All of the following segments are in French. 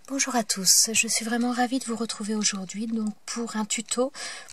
Bonjour à tous, je suis vraiment ravie de vous retrouver aujourd'hui donc pour un tuto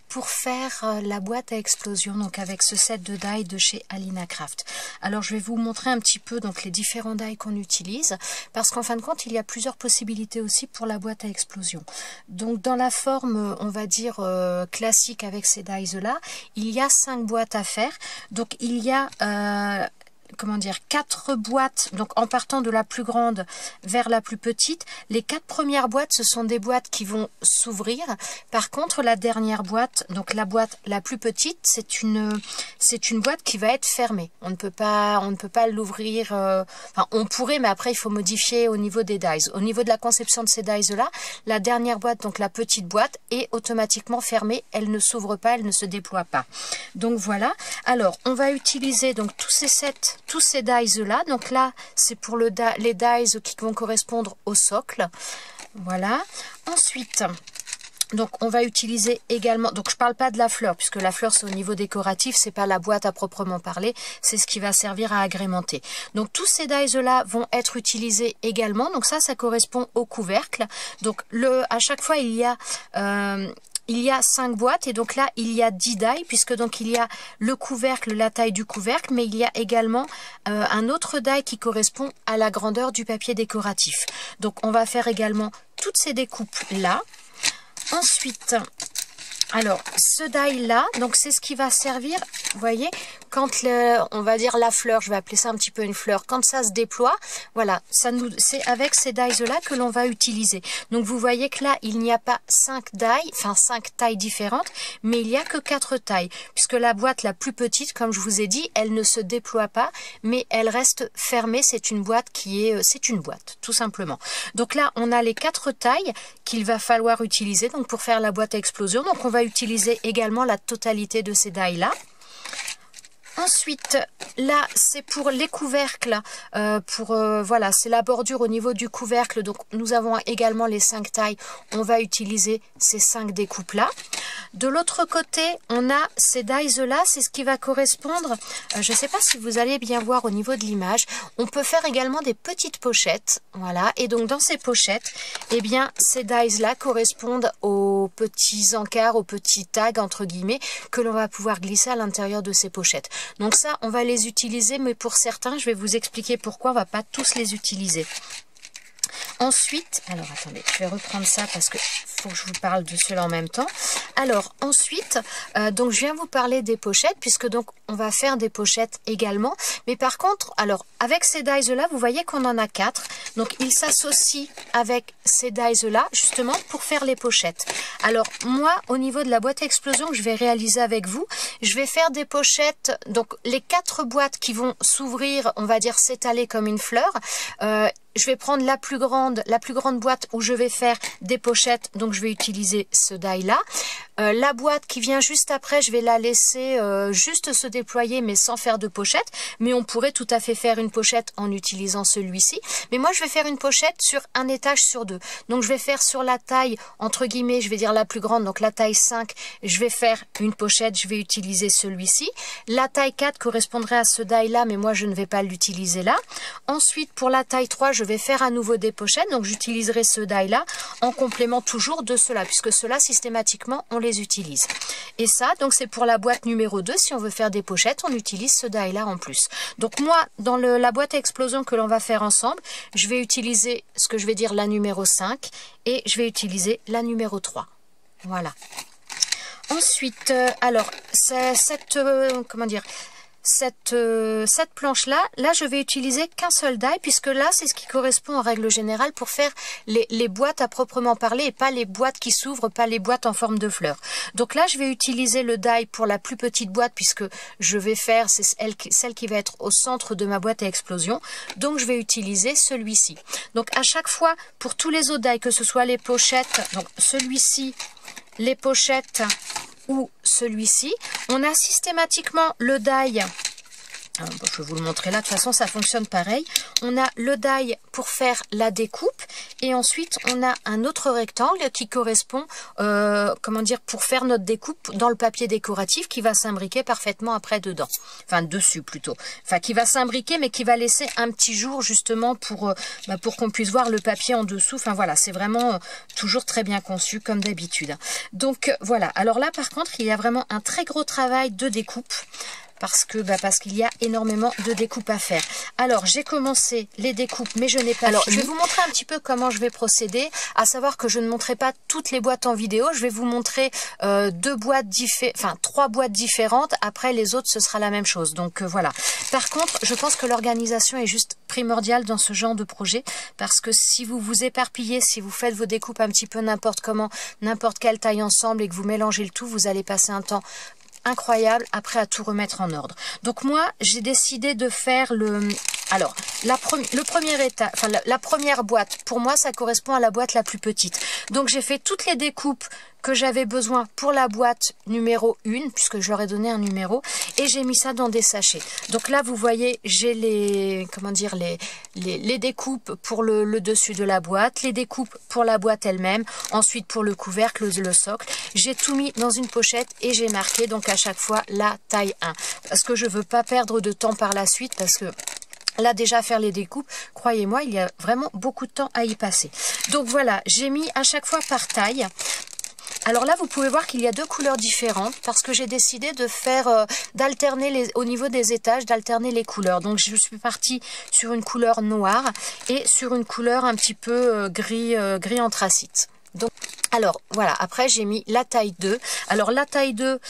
pour faire la boîte à explosion donc avec ce set de die de chez Alina Craft. Alors je vais vous montrer un petit peu donc les différents die qu'on utilise parce qu'en fin de compte il y a plusieurs possibilités aussi pour la boîte à explosion. Donc dans la forme on va dire classique avec ces dies là, il y a 5 boîtes à faire. Donc il y a comment dire, 4 boîtes, donc en partant de la plus grande vers la plus petite. Les 4 premières boîtes, ce sont des boîtes qui vont s'ouvrir. Par contre, la dernière boîte, donc la boîte la plus petite, c'est une boîte qui va être fermée. On ne peut pas l'ouvrir, enfin on pourrait, mais après il faut modifier au niveau des dies. Au niveau de la conception de ces dies là, la dernière boîte, donc la petite boîte, est automatiquement fermée. Elle ne s'ouvre pas, elle ne se déploie pas. Donc voilà. Alors, on va utiliser donc tous ces dies là. Donc là, c'est pour les dies qui vont correspondre au socle. Voilà. Ensuite, donc on va utiliser également, donc je parle pas de la fleur, puisque la fleur c'est au niveau décoratif, c'est pas la boîte à proprement parler, c'est ce qui va servir à agrémenter. Donc tous ces dies là vont être utilisés également. Donc ça correspond au couvercle. Donc à chaque fois il y a 5 boîtes et donc là il y a 10 dies puisque donc il y a le couvercle, la taille du couvercle, mais il y a également un autre die qui correspond à la grandeur du papier décoratif. Donc on va faire également toutes ces découpes là. Ensuite, alors ce die là, donc c'est ce qui va servir, vous voyez, quand on va dire la fleur, je vais appeler ça un petit peu une fleur, quand ça se déploie, voilà, c'est avec ces dies là que l'on va utiliser. Donc vous voyez que là, il n'y a pas 5 dies, enfin 5 tailles différentes, mais il n'y a que 4 tailles, puisque la boîte la plus petite, comme je vous ai dit, elle ne se déploie pas, mais elle reste fermée. C'est une boîte c'est une boîte, tout simplement. Donc là, on a les 4 tailles qu'il va falloir utiliser donc pour faire la boîte à explosion. Donc on va utiliser également la totalité de ces dies là. Ensuite, là, c'est pour les couvercles, voilà, c'est la bordure au niveau du couvercle. Donc, nous avons également les 5 tailles. On va utiliser ces 5 découpes-là. De l'autre côté, on a ces dies-là. C'est ce qui va correspondre. Je ne sais pas si vous allez bien voir au niveau de l'image. On peut faire également des petites pochettes. Voilà. Et donc, dans ces pochettes, eh bien, ces dies-là correspondent aux petits encarts, aux petits tags, entre guillemets, que l'on va pouvoir glisser à l'intérieur de ces pochettes. Donc ça, on va les utiliser, mais pour certains, je vais vous expliquer pourquoi on va pas tous les utiliser. Ensuite, alors attendez, je vais reprendre ça parce que faut que je vous parle de cela en même temps. Alors ensuite, donc je viens vous parler des pochettes puisque donc on va faire des pochettes également. Mais par contre, alors avec ces dies là, vous voyez qu'on en a 4. Donc ils s'associent avec ces dies là justement pour faire les pochettes. Alors moi, au niveau de la boîte à explosion que je vais réaliser avec vous, je vais faire des pochettes. Donc les 4 boîtes qui vont s'ouvrir, on va dire s'étaler comme une fleur. Je vais prendre la plus grande boîte où je vais faire des pochettes, donc je vais utiliser ce die là. La boîte qui vient juste après, je vais la laisser juste se déployer mais sans faire de pochette. Mais on pourrait tout à fait faire une pochette en utilisant celui-ci. Mais moi je vais faire une pochette sur un étage sur 2. Donc je vais faire sur la taille, entre guillemets, je vais dire la plus grande, donc la taille 5, je vais faire une pochette, je vais utiliser celui-ci. La taille 4 correspondrait à ce die là, mais moi je ne vais pas l'utiliser là. Ensuite pour la taille 3, je vais faire à nouveau des pochettes, donc j'utiliserai ce die là en complément toujours de cela, puisque cela systématiquement on les utilise. Et ça, donc c'est pour la boîte numéro 2, si on veut faire des pochettes, on utilise ce die là en plus. Donc moi, dans la boîte à explosion que l'on va faire ensemble, je vais utiliser ce que je vais dire la numéro 5 et je vais utiliser la numéro 3. Voilà. Ensuite, alors, comment dire, cette planche là je vais utiliser qu'un seul die puisque là c'est ce qui correspond en règle générale pour faire les boîtes à proprement parler et pas les boîtes qui s'ouvrent, pas les boîtes en forme de fleurs. Donc là je vais utiliser le die pour la plus petite boîte puisque je vais faire, c'est celle qui va être au centre de ma boîte à explosion, donc je vais utiliser celui-ci. Donc à chaque fois pour tous les autres die, que ce soit les pochettes, donc celui-ci, les pochettes ou celui-ci, on a systématiquement le die Je vais vous le montrer là, de toute façon ça fonctionne pareil. On a le die pour faire la découpe et ensuite on a un autre rectangle qui correspond, comment dire, pour faire notre découpe dans le papier décoratif qui va s'imbriquer parfaitement après dedans. Enfin dessus plutôt. Enfin qui va s'imbriquer mais qui va laisser un petit jour justement pour qu'on puisse voir le papier en dessous. Enfin voilà, c'est vraiment toujours très bien conçu comme d'habitude. Donc voilà, alors là par contre il y a vraiment un très gros travail de découpe. Parce qu'il y a énormément de découpes à faire. Alors, j'ai commencé les découpes, mais je n'ai pas fini. Je vais vous montrer un petit peu comment je vais procéder, à savoir que je ne montrerai pas toutes les boîtes en vidéo. Je vais vous montrer trois boîtes différentes. Après, les autres, ce sera la même chose. Donc, voilà. Par contre, je pense que l'organisation est juste primordiale dans ce genre de projet, parce que si vous vous éparpillez, si vous faites vos découpes un petit peu n'importe comment, n'importe quelle taille ensemble, et que vous mélangez le tout, vous allez passer un temps incroyable après à tout remettre en ordre. Donc moi j'ai décidé de faire la première boîte. Pour moi ça correspond à la boîte la plus petite. Donc j'ai fait toutes les découpes que j'avais besoin pour la boîte numéro 1, puisque je leur ai donné un numéro, et j'ai mis ça dans des sachets. Donc là, vous voyez, j'ai les découpes pour le dessus de la boîte, les découpes pour la boîte elle-même, ensuite pour le couvercle, le socle. J'ai tout mis dans une pochette et j'ai marqué donc à chaque fois la taille 1. Parce que je veux pas perdre de temps par la suite, parce que là déjà faire les découpes, croyez-moi, il y a vraiment beaucoup de temps à y passer. Donc voilà, j'ai mis à chaque fois par taille. Alors là, vous pouvez voir qu'il y a deux couleurs différentes parce que j'ai décidé de faire, d'alterner au niveau des étages, d'alterner les couleurs. Donc je suis partie sur une couleur noire et sur une couleur un petit peu gris anthracite. Donc, alors voilà, après j'ai mis la taille 2. Alors la taille 2,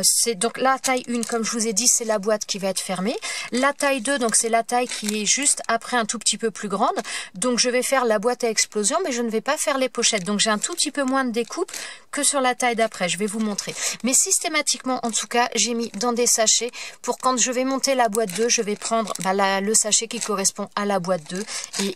c'est donc la taille 1, comme je vous ai dit, c'est la boîte qui va être fermée. La taille 2, donc c'est la taille qui est juste après un tout petit peu plus grande. Donc je vais faire la boîte à explosion, mais je ne vais pas faire les pochettes. Donc j'ai un tout petit peu moins de découpe que sur la taille d'après, je vais vous montrer. Mais systématiquement, en tout cas, j'ai mis dans des sachets pour quand je vais monter la boîte 2, je vais prendre le sachet qui correspond à la boîte 2.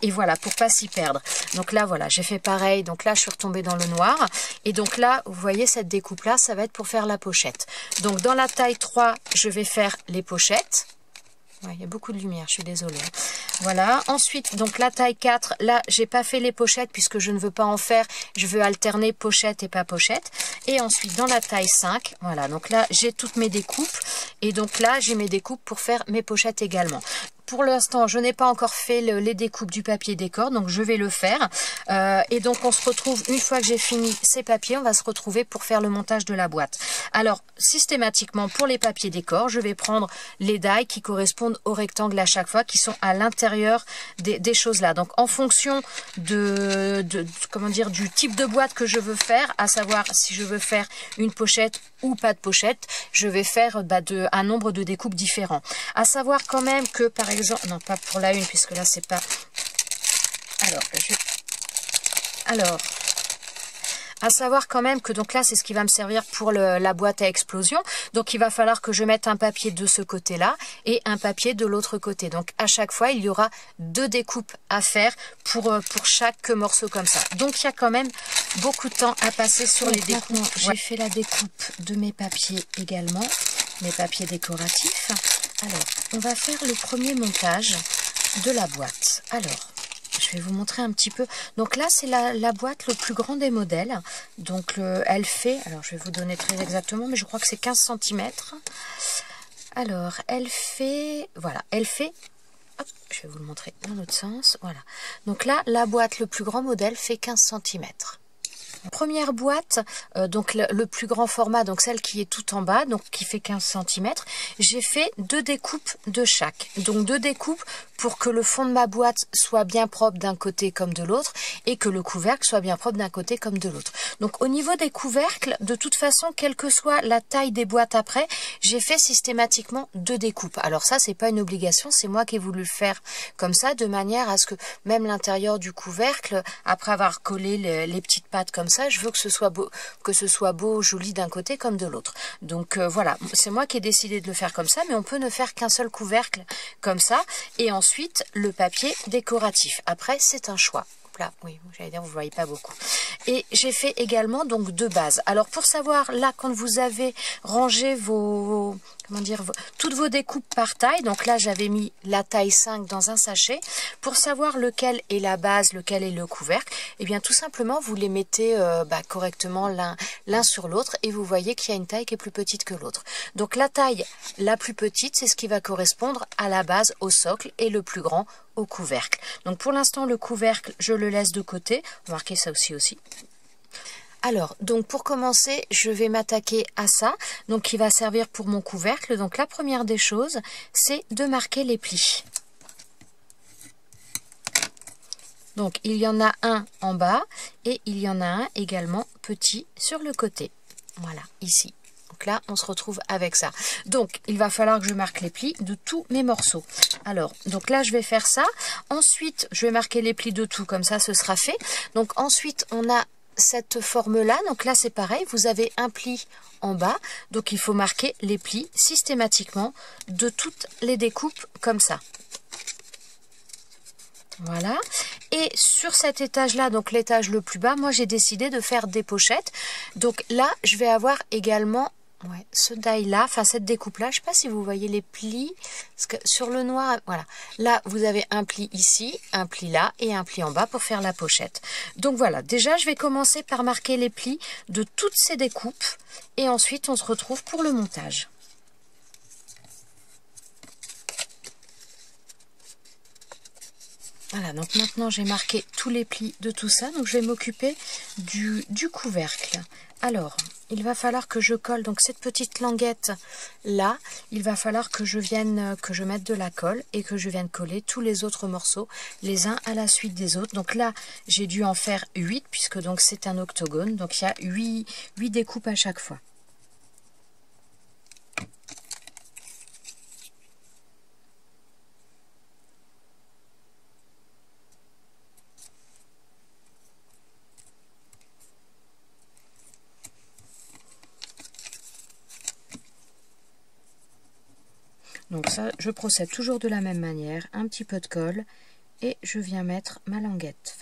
Et voilà, pour pas s'y perdre. Donc là, voilà, j'ai fait pareil. Donc là, je suis retombée dans le noir. Et donc là, vous voyez, cette découpe-là, ça va être pour faire la pochette. Donc dans la taille 3, je vais faire les pochettes. Ouais, il y a beaucoup de lumière, je suis désolée. Voilà, ensuite, donc la taille 4, là, j'ai pas fait les pochettes puisque je ne veux pas en faire. Je veux alterner pochette et pas pochette. Et ensuite, dans la taille 5, voilà, donc là, j'ai toutes mes découpes. Et donc là, j'ai mes découpes pour faire mes pochettes également. Pour l'instant, je n'ai pas encore fait les découpes du papier décor, donc je vais le faire. Et donc, on se retrouve, une fois que j'ai fini ces papiers, on va se retrouver pour faire le montage de la boîte. Alors, systématiquement, pour les papiers décor, je vais prendre les die qui correspondent au rectangle à chaque fois, qui sont à l'intérieur des choses là. Donc, en fonction comment dire, du type de boîte que je veux faire, à savoir si je veux faire une pochette ou pas de pochette, je vais faire un nombre de découpes différents. À savoir quand même que, par exemple, non pas pour la une, puisque là c'est pas... Alors, à savoir quand même que donc là c'est ce qui va me servir pour la boîte à explosion. Donc il va falloir que je mette un papier de ce côté-là et un papier de l'autre côté. Donc à chaque fois il y aura deux découpes à faire pour chaque morceau comme ça. Donc il y a quand même beaucoup de temps à passer sur les découpes. J'ai fait la découpe de mes papiers également, mes papiers décoratifs. Alors on va faire le premier montage de la boîte. Alors, je vais vous montrer un petit peu. Donc là, c'est la boîte le plus grand des modèles. Donc elle fait, alors je vais vous donner très exactement, mais je crois que c'est 15 cm. Alors, elle fait, voilà, elle fait, hop, je vais vous le montrer dans l'autre sens. Voilà. Donc là, la boîte le plus grand modèle fait 15 cm. Première boîte, donc le plus grand format, donc celle qui est tout en bas, donc qui fait 15 cm, j'ai fait deux découpes de chaque. Donc deux découpes pour que le fond de ma boîte soit bien propre d'un côté comme de l'autre et que le couvercle soit bien propre d'un côté comme de l'autre. Donc au niveau des couvercles, de toute façon, quelle que soit la taille des boîtes après, j'ai fait systématiquement deux découpes. Alors ça, c'est pas une obligation, c'est moi qui ai voulu le faire comme ça, de manière à ce que même l'intérieur du couvercle, après avoir collé les petites pattes comme ça, je veux que ce soit beau, joli d'un côté comme de l'autre. Donc voilà, c'est moi qui ai décidé de le faire comme ça, mais on peut ne faire qu'un seul couvercle comme ça, et ensuite le papier décoratif. Après, c'est un choix. découpe là, oui, j'allais dire vous voyez pas beaucoup. Et j'ai fait également donc 2 bases. Alors pour savoir là quand vous avez rangé vos, comment dire, toutes vos découpes par taille, donc là j'avais mis la taille 5 dans un sachet, pour savoir lequel est la base, lequel est le couvercle, et bien tout simplement vous les mettez correctement l'un sur l'autre et vous voyez qu'il y a une taille qui est plus petite que l'autre. Donc la taille la plus petite c'est ce qui va correspondre à la base, au socle, et le plus grand au couvercle. Donc pour l'instant le couvercle je le laisse de côté, remarquez ça aussi. Alors, donc pour commencer, je vais m'attaquer à ça, donc qui va servir pour mon couvercle. Donc la première des choses, c'est de marquer les plis. Donc il y en a un en bas et il y en a un également petit sur le côté. Voilà, ici. Donc là, on se retrouve avec ça. Donc, il va falloir que je marque les plis de tous mes morceaux. Alors, donc là, je vais faire ça. Ensuite, je vais marquer les plis de tout, comme ça, ce sera fait. Donc ensuite, on a cette forme-là. Donc là, c'est pareil. Vous avez un pli en bas. Donc, il faut marquer les plis systématiquement de toutes les découpes comme ça. Voilà. Et sur cet étage-là, donc l'étage le plus bas, moi, j'ai décidé de faire des pochettes. Donc là, je vais avoir également ce die-là, enfin cette découpe-là. Je ne sais pas si vous voyez les plis. Parce que sur le noir, voilà. Là, vous avez un pli ici, un pli là et un pli en bas pour faire la pochette. Donc voilà, déjà, je vais commencer par marquer les plis de toutes ces découpes. Et ensuite, on se retrouve pour le montage. Voilà, donc maintenant j'ai marqué tous les plis de tout ça, donc je vais m'occuper du couvercle. Alors, il va falloir que je colle donc cette petite languette là, il va falloir que je mette de la colle et que je vienne coller tous les autres morceaux les uns à la suite des autres. Donc là, j'ai dû en faire 8 puisque donc c'est un octogone, donc il y a 8 découpes à chaque fois. Donc ça, je procède toujours de la même manière, un petit peu de colle et je viens mettre ma languette,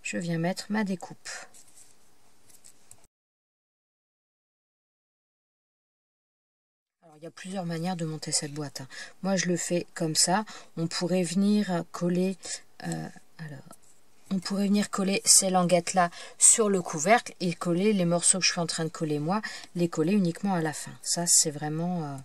je viens mettre ma découpe. Alors il y a plusieurs manières de monter cette boîte. Moi je le fais comme ça, on pourrait venir coller, ces languettes là sur le couvercle et coller les morceaux que je suis en train de coller moi, les coller uniquement à la fin. Ça c'est vraiment...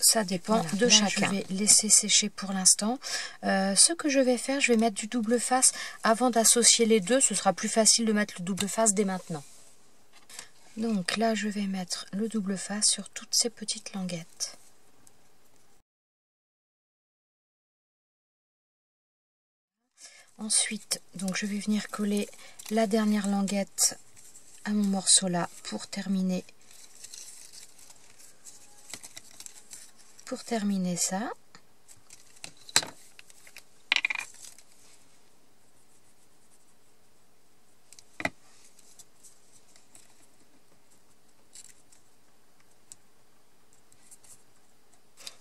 Ça dépend de chacun. Je vais laisser sécher pour l'instant. Ce que je vais faire, je vais mettre du double face avant d'associer les deux. Ce sera plus facile de mettre le double face dès maintenant. Donc là, je vais mettre le double face sur toutes ces petites languettes. Ensuite, donc je vais venir coller la dernière languette à mon morceau là pour terminer. Ça.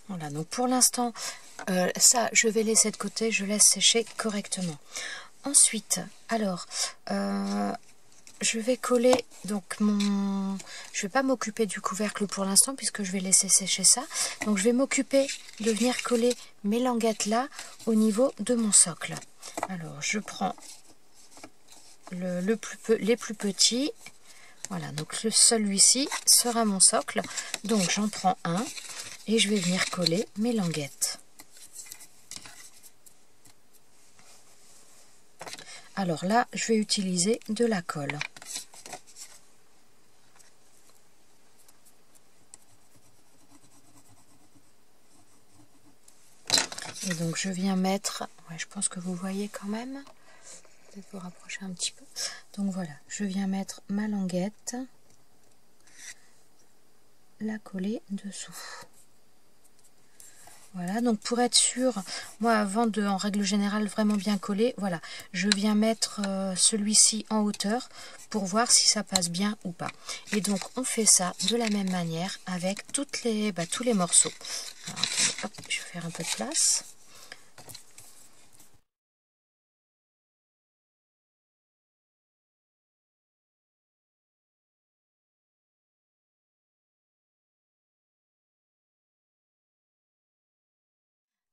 Voilà, donc pour l'instant, ça, je vais laisser de côté, je laisse sécher correctement. Ensuite, alors, je vais coller donc je vais pas m'occuper du couvercle pour l'instant puisque je vais laisser sécher ça. Donc je vais m'occuper de venir coller mes languettes là au niveau de mon socle. Alors je prends les plus petits. Voilà, donc celui-ci sera mon socle. Donc j'en prends un et je vais venir coller mes languettes. Alors là, je vais utiliser de la colle. Et donc je viens mettre, je pense que vous voyez quand même, peut-être vous rapprocher un petit peu. Donc voilà, je viens mettre ma languette, la coller dessous. Voilà, donc pour être sûr, moi avant de, en règle générale, vraiment bien coller, voilà, je viens mettre celui-ci en hauteur pour voir si ça passe bien ou pas. Et donc on fait ça de la même manière avec tous les morceaux. Alors, attendez, hop, je vais faire un peu de place.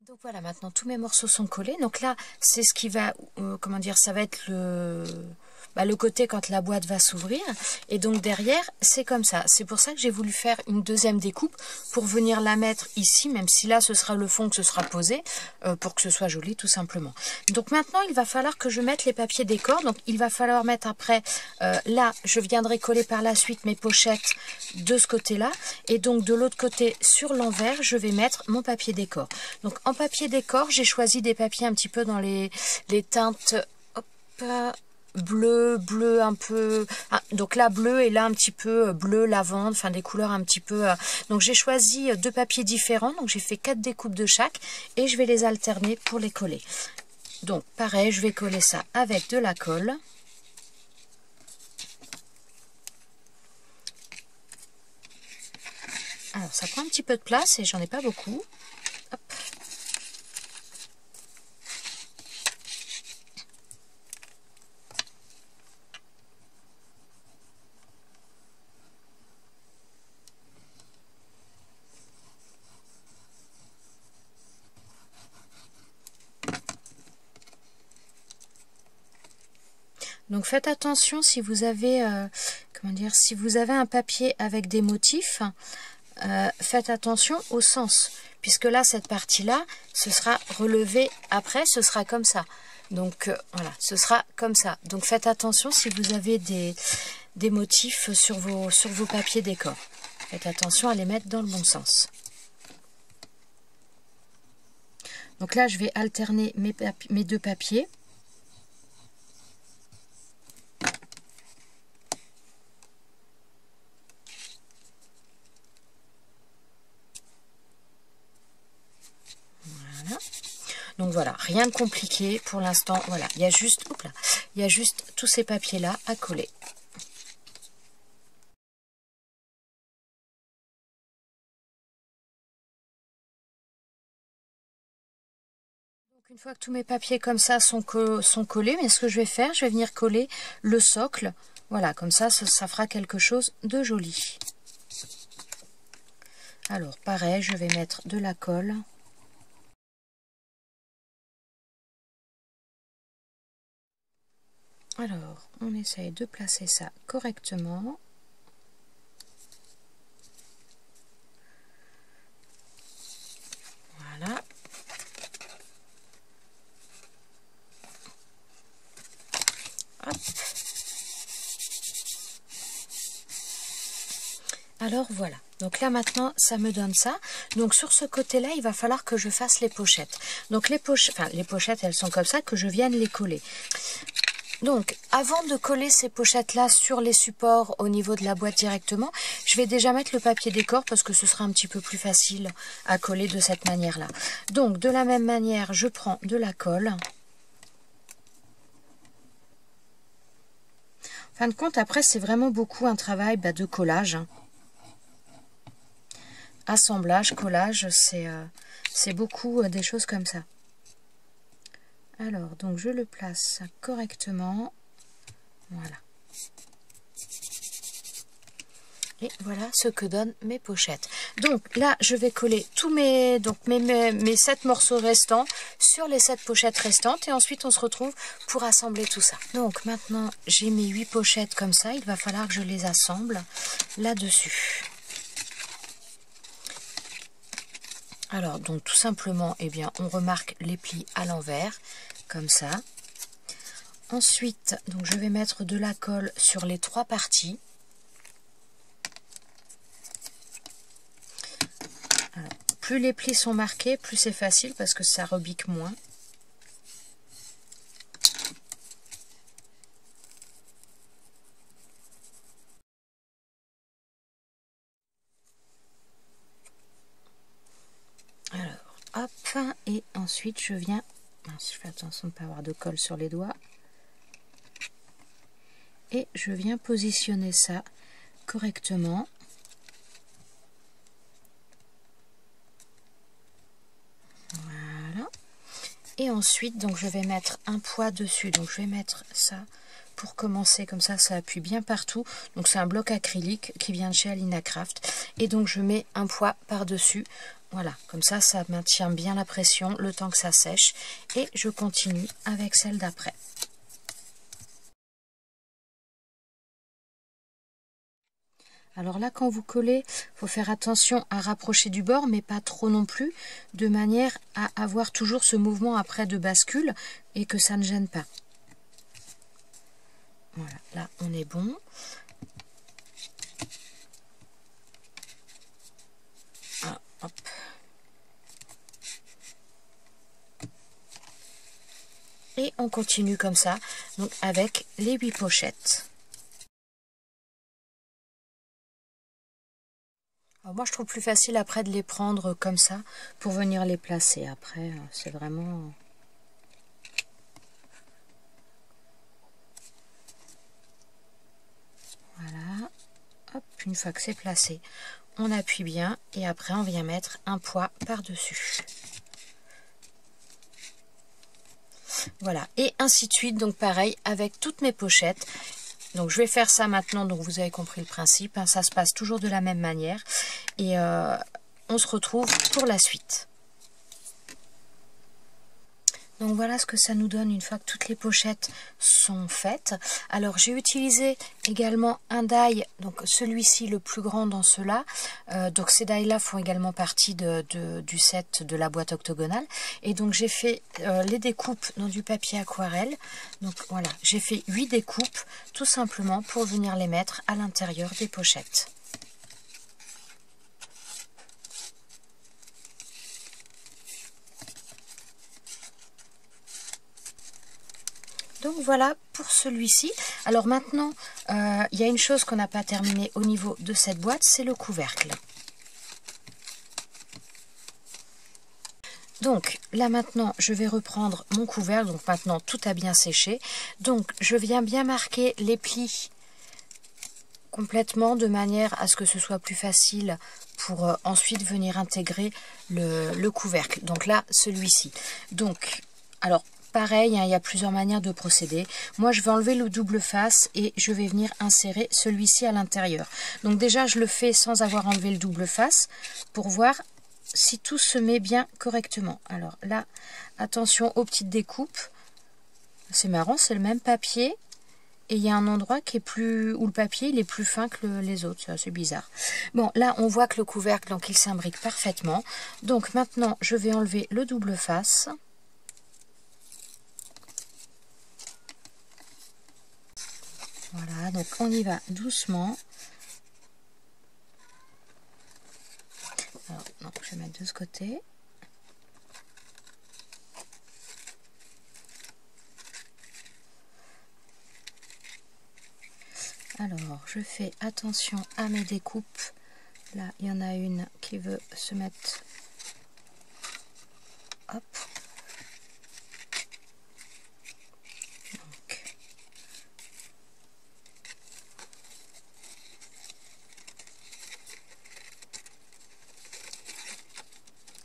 Donc voilà, maintenant tous mes morceaux sont collés. Donc là, c'est ce qui va, comment dire, ça va être le côté quand la boîte va s'ouvrir. Et donc derrière, c'est comme ça. C'est pour ça que j'ai voulu faire une deuxième découpe pour venir la mettre ici, même si là, ce sera le fond que ce sera posé, pour que ce soit joli tout simplement. Donc maintenant, il va falloir que je mette les papiers décor. Donc il va falloir mettre après, là, je viendrai coller par la suite mes pochettes de ce côté-là. Et donc de l'autre côté, sur l'envers, je vais mettre mon papier décor. Donc en papier décor, j'ai choisi des papiers un petit peu dans les teintes, hop, bleu un peu, donc là bleu et là un petit peu bleu lavande, enfin des couleurs un petit peu, donc j'ai choisi deux papiers différents, donc j'ai fait 4 découpes de chaque et je vais les alterner pour les coller. Donc pareil, je vais coller ça avec de la colle. Alors ça prend un petit peu de place et j'en ai pas beaucoup. Hop. Donc faites attention si vous avez, comment dire, si vous avez un papier avec des motifs, faites attention au sens, puisque là cette partie-là, ce sera relevé après, ce sera comme ça. Donc voilà, ce sera comme ça. Donc faites attention si vous avez des motifs sur vos papiers décor. Faites attention à les mettre dans le bon sens. Donc là, je vais alterner mes deux papiers. Donc voilà, rien de compliqué pour l'instant. Voilà, il y a juste, il y a juste tous ces papiers là à coller. Donc une fois que tous mes papiers comme ça sont collés, mais ce que je vais faire, je vais venir coller le socle. Voilà, comme ça fera quelque chose de joli. Alors pareil, je vais mettre de la colle. Alors, on essaye de placer ça correctement. Voilà. Hop. Alors voilà. Donc là maintenant, ça me donne ça. Donc sur ce côté-là, il va falloir que je fasse les pochettes. Donc les pochettes, elles sont comme ça, que je vienne les coller. Donc, avant de coller ces pochettes-là sur les supports au niveau de la boîte directement, je vais déjà mettre le papier décor parce que ce sera un petit peu plus facile à coller de cette manière-là. Donc, de la même manière, je prends de la colle. En fin de compte, après, c'est vraiment beaucoup un travail de collage. Assemblage, collage, c'est beaucoup des choses comme ça. Alors, donc je le place correctement. Voilà. Et voilà ce que donnent mes pochettes. Donc là, je vais coller tous mes 7 morceaux restants sur les 7 pochettes restantes. Et ensuite, on se retrouve pour assembler tout ça. Donc maintenant, j'ai mes 8 pochettes comme ça. Il va falloir que je les assemble là-dessus. Alors, donc tout simplement, eh bien, on remarque les plis à l'envers, comme ça. Ensuite, donc je vais mettre de la colle sur les 3 parties. Alors, plus les plis sont marqués, plus c'est facile parce que ça rebique moins. Hop, et ensuite je viens, je fais attention de ne pas avoir de colle sur les doigts, et je viens positionner ça correctement. Voilà. Et ensuite, donc je vais mettre un poids dessus, donc je vais mettre ça pour commencer, comme ça appuie bien partout. Donc c'est un bloc acrylique qui vient de chez Alina Craft, et donc je mets un poids par dessus. Voilà, comme ça maintient bien la pression le temps que ça sèche. Et je continue avec celle d'après. Alors là, quand vous collez, il faut faire attention à rapprocher du bord, mais pas trop non plus, de manière à avoir toujours ce mouvement après de bascule et que ça ne gêne pas. Voilà, là on est bon. Ah, hop. Et on continue comme ça, donc avec les 8 pochettes. Alors moi je trouve plus facile après de les prendre comme ça pour venir les placer. Après c'est vraiment... Voilà, hop, une fois que c'est placé, on appuie bien et après on vient mettre un poids par-dessus. Voilà, et ainsi de suite, donc pareil avec toutes mes pochettes. Donc je vais faire ça maintenant, donc vous avez compris le principe, hein, ça se passe toujours de la même manière. Et on se retrouve pour la suite. Donc voilà ce que ça nous donne une fois que toutes les pochettes sont faites. Alors j'ai utilisé également un die, donc celui-ci le plus grand dans ceux-là. Donc ces die là font également partie du set de la boîte octogonale. Et donc j'ai fait les découpes dans du papier aquarelle. Donc voilà, j'ai fait 8 découpes tout simplement pour venir les mettre à l'intérieur des pochettes. Donc voilà pour celui-ci. Alors maintenant, il y a une chose qu'on n'a pas terminée au niveau de cette boîte, c'est le couvercle. Donc là maintenant, je vais reprendre mon couvercle. Donc maintenant, tout a bien séché. Donc je viens bien marquer les plis complètement de manière à ce que ce soit plus facile pour ensuite venir intégrer le couvercle. Donc là, celui-ci. Donc, alors... pareil, hein, il y a plusieurs manières de procéder. Moi, je vais enlever le double face et je vais venir insérer celui-ci à l'intérieur. Donc déjà, je le fais sans avoir enlevé le double face pour voir si tout se met bien correctement. Alors là, attention aux petites découpes. C'est marrant, c'est le même papier. Et il y a un endroit qui est plus où le papier il est plus fin que les autres, c'est assez bizarre. Bon, là on voit que le couvercle, donc il s'imbrique parfaitement. Donc maintenant, je vais enlever le double face. Voilà, donc on y va doucement. Alors, non, je vais mettre de ce côté. Alors, je fais attention à mes découpes. Là, il y en a une qui veut se mettre... Hop. Donc.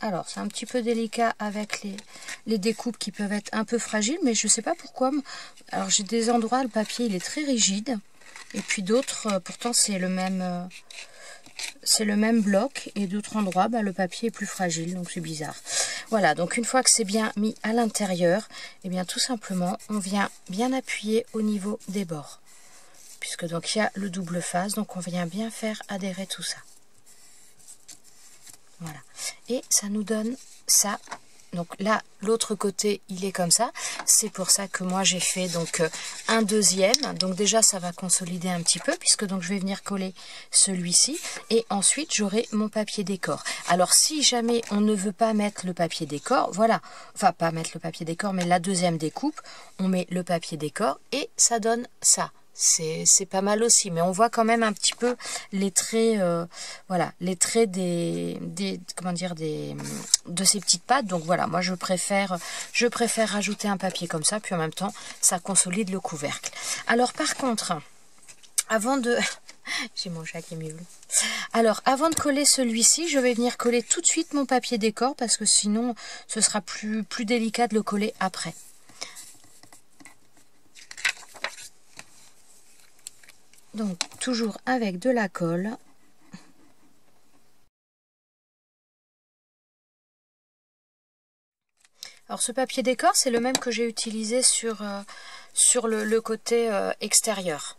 Alors, c'est un petit peu délicat avec les découpes qui peuvent être un peu fragiles, mais je ne sais pas pourquoi. Alors, j'ai des endroits, le papier, il est très rigide. Et puis d'autres, pourtant, c'est le même bloc. Et d'autres endroits, bah, le papier est plus fragile, donc c'est bizarre. Voilà, donc une fois que c'est bien mis à l'intérieur, et bien tout simplement, on vient bien appuyer au niveau des bords. Puisque donc il y a le double face, donc on vient bien faire adhérer tout ça. Voilà, et ça nous donne ça. Donc là, l'autre côté, il est comme ça. C'est pour ça que moi, j'ai fait donc un deuxième. Donc déjà, ça va consolider un petit peu, puisque donc je vais venir coller celui-ci. Et ensuite, j'aurai mon papier décor. Alors, si jamais on ne veut pas mettre le papier décor, voilà. Enfin, pas mettre le papier décor, mais la deuxième découpe, on met le papier décor et ça donne ça. C'est pas mal aussi, mais on voit quand même un petit peu les traits, voilà, les traits comment dire, de ces petites pattes. Donc voilà, moi je préfère rajouter un papier comme ça, puis en même temps ça consolide le couvercle. Alors par contre, avant de j'ai mon chat qui miaule. Alors avant de coller celui-ci, je vais venir coller tout de suite mon papier décor parce que sinon ce sera plus délicat de le coller après. Donc, toujours avec de la colle. Alors ce papier décor, c'est le même que j'ai utilisé sur le côté extérieur.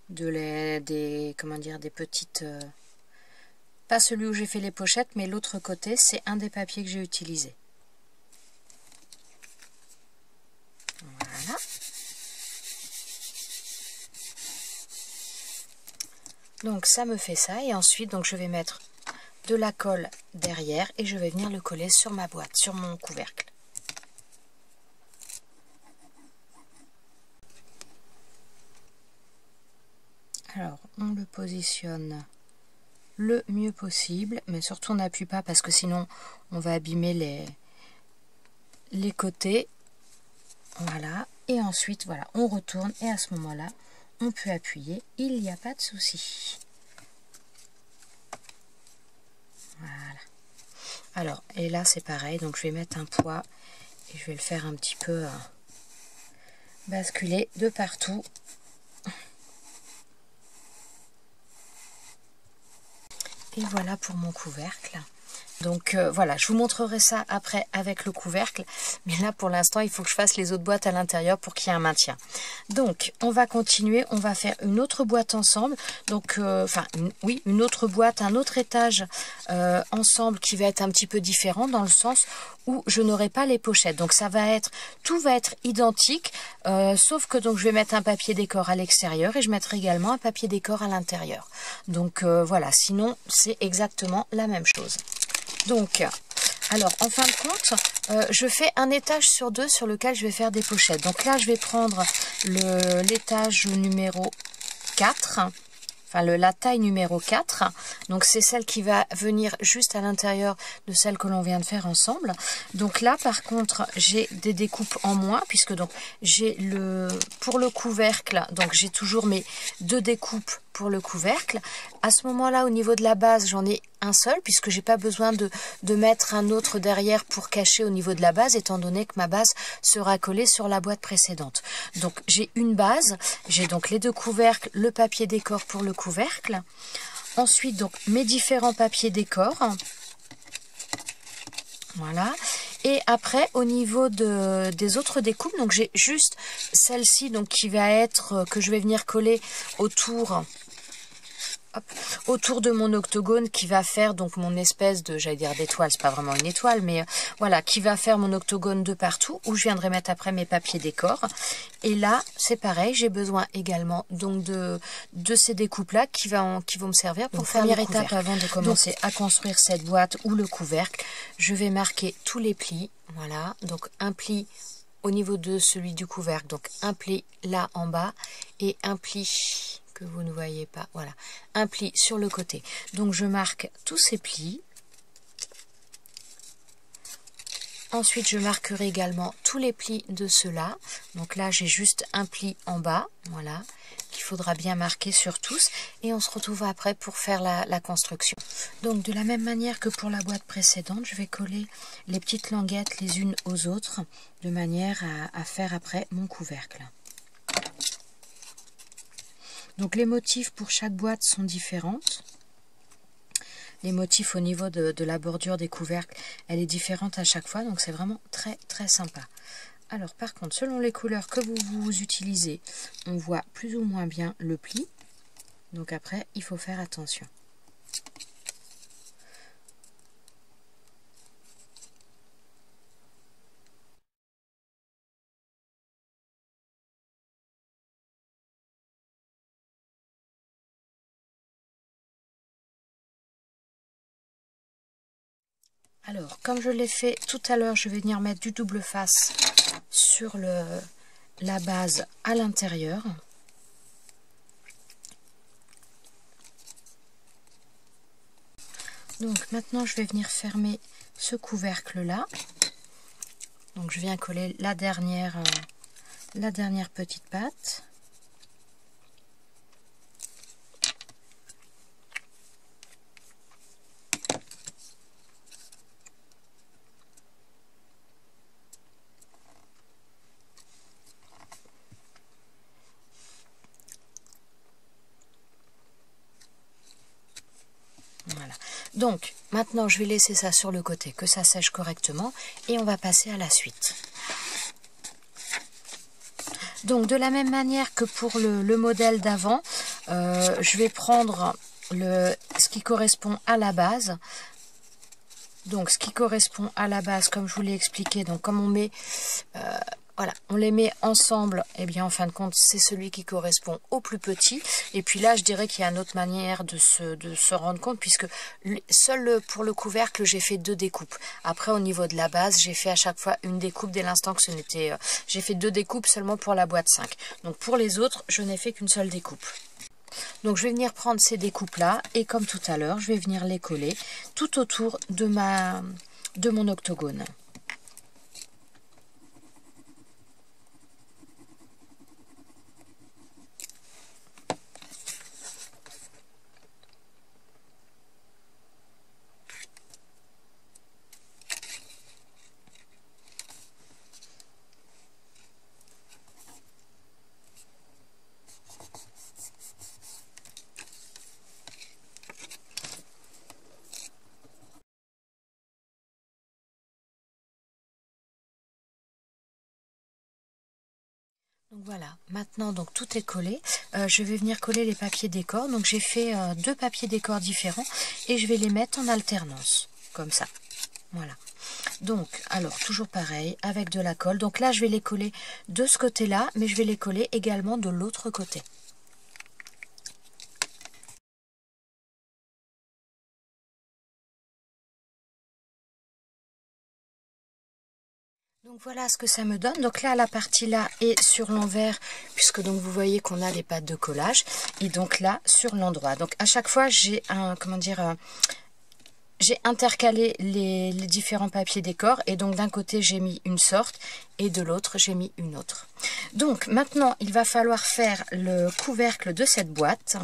Des petites... pas celui où j'ai fait les pochettes, mais l'autre côté, c'est un des papiers que j'ai utilisé. Voilà. Donc ça me fait ça, et ensuite donc je vais mettre de la colle derrière et je vais venir le coller sur ma boîte, sur mon couvercle. Alors on le positionne le mieux possible, mais surtout on n'appuie pas parce que sinon on va abîmer les côtés. Voilà, et ensuite voilà, on retourne et à ce moment-là on peut appuyer, il n'y a pas de souci. Voilà. Alors, et là c'est pareil, donc je vais mettre un poids et je vais le faire un petit peu basculer de partout. Et voilà pour mon couvercle. Donc voilà, je vous montrerai ça après avec le couvercle, mais là pour l'instant il faut que je fasse les autres boîtes à l'intérieur pour qu'il y ait un maintien. Donc on va continuer, on va faire une autre boîte ensemble, donc une autre boîte, un autre étage ensemble qui va être un petit peu différent dans le sens où je n'aurai pas les pochettes. Donc ça va être, tout va être identique, sauf que donc je vais mettre un papier décor à l'extérieur et je mettrai également un papier décor à l'intérieur. Donc voilà, sinon c'est exactement la même chose. Donc, alors en fin de compte, je fais un étage sur deux sur lequel je vais faire des pochettes. Donc là, je vais prendre l'étage numéro 4, enfin la taille numéro 4. Donc c'est celle qui va venir juste à l'intérieur de celle que l'on vient de faire ensemble. Donc là, par contre, j'ai des découpes en moins, puisque donc j'ai pour le couvercle, donc j'ai toujours mes 2 découpes pour le couvercle. À ce moment-là, au niveau de la base, j'en ai un seul, puisque j'ai pas besoin de mettre un autre derrière pour cacher au niveau de la base, étant donné que ma base sera collée sur la boîte précédente. Donc j'ai une base, j'ai donc les 2 couvercles, le papier décor pour le couvercle. Ensuite, donc mes différents papiers décor. Voilà. Et après, au niveau des autres découpes, donc j'ai juste celle-ci, donc qui va être, que je vais venir coller autour de mon octogone, qui va faire donc mon espèce de, j'allais dire d'étoile, c'est pas vraiment une étoile, mais voilà, qui va faire mon octogone de partout, où je viendrai mettre après mes papiers décor. Et là, c'est pareil, j'ai besoin également donc de ces découpes-là qui vont me servir pour faire première étape avant de commencer à construire cette boîte ou le couvercle. Je vais marquer tous les plis, voilà, donc un pli au niveau de celui du couvercle, donc un pli là en bas et un pli que vous ne voyez pas, voilà, un pli sur le côté. Donc je marque tous ces plis. Ensuite je marquerai également tous les plis de ceux-là. Donc là j'ai juste un pli en bas, voilà, qu'il faudra bien marquer sur tous, et on se retrouve après pour faire la construction. Donc de la même manière que pour la boîte précédente, je vais coller les petites languettes les unes aux autres, de manière à faire après mon couvercle. Donc les motifs pour chaque boîte sont différentes. Les motifs au niveau de la bordure des couvercles, elle est différente à chaque fois, donc c'est vraiment très très sympa. Alors par contre, selon les couleurs que vous utilisez, on voit plus ou moins bien le pli. Donc après, il faut faire attention. Alors, comme je l'ai fait tout à l'heure, je vais venir mettre du double face sur la base à l'intérieur. Donc maintenant, je vais venir fermer ce couvercle-là. Donc je viens coller la dernière petite patte. Voilà. Donc, maintenant, je vais laisser ça sur le côté, que ça sèche correctement, et on va passer à la suite. Donc, de la même manière que pour le modèle d'avant, je vais prendre ce qui correspond à la base. Donc, ce qui correspond à la base, comme je vous l'ai expliqué, donc comme on met... voilà, on les met ensemble, et bien en fin de compte, c'est celui qui correspond au plus petit. Et puis là, je dirais qu'il y a une autre manière de se rendre compte, puisque seul pour le couvercle, j'ai fait 2 découpes. Après, au niveau de la base, j'ai fait à chaque fois une découpe dès l'instant que ce n'était... j'ai fait 2 découpes seulement pour la boîte 5. Donc pour les autres, je n'ai fait qu'une seule découpe. Donc je vais venir prendre ces découpes-là, et comme tout à l'heure, je vais venir les coller tout autour de mon octogone. Donc voilà, maintenant donc tout est collé. Je vais venir coller les papiers décor. Donc j'ai fait 2 papiers décor différents et je vais les mettre en alternance, comme ça. Voilà. Donc, alors toujours pareil, avec de la colle. Donc là, je vais les coller de ce côté-là, mais je vais les coller également de l'autre côté. Donc voilà ce que ça me donne. Donc là, la partie là est sur l'envers, puisque donc vous voyez qu'on a les pattes de collage. Et donc là, sur l'endroit. Donc à chaque fois, j'ai j'ai intercalé les différents papiers décor. Et donc d'un côté, j'ai mis une sorte et de l'autre, j'ai mis une autre. Donc maintenant, il va falloir faire le couvercle de cette boîte.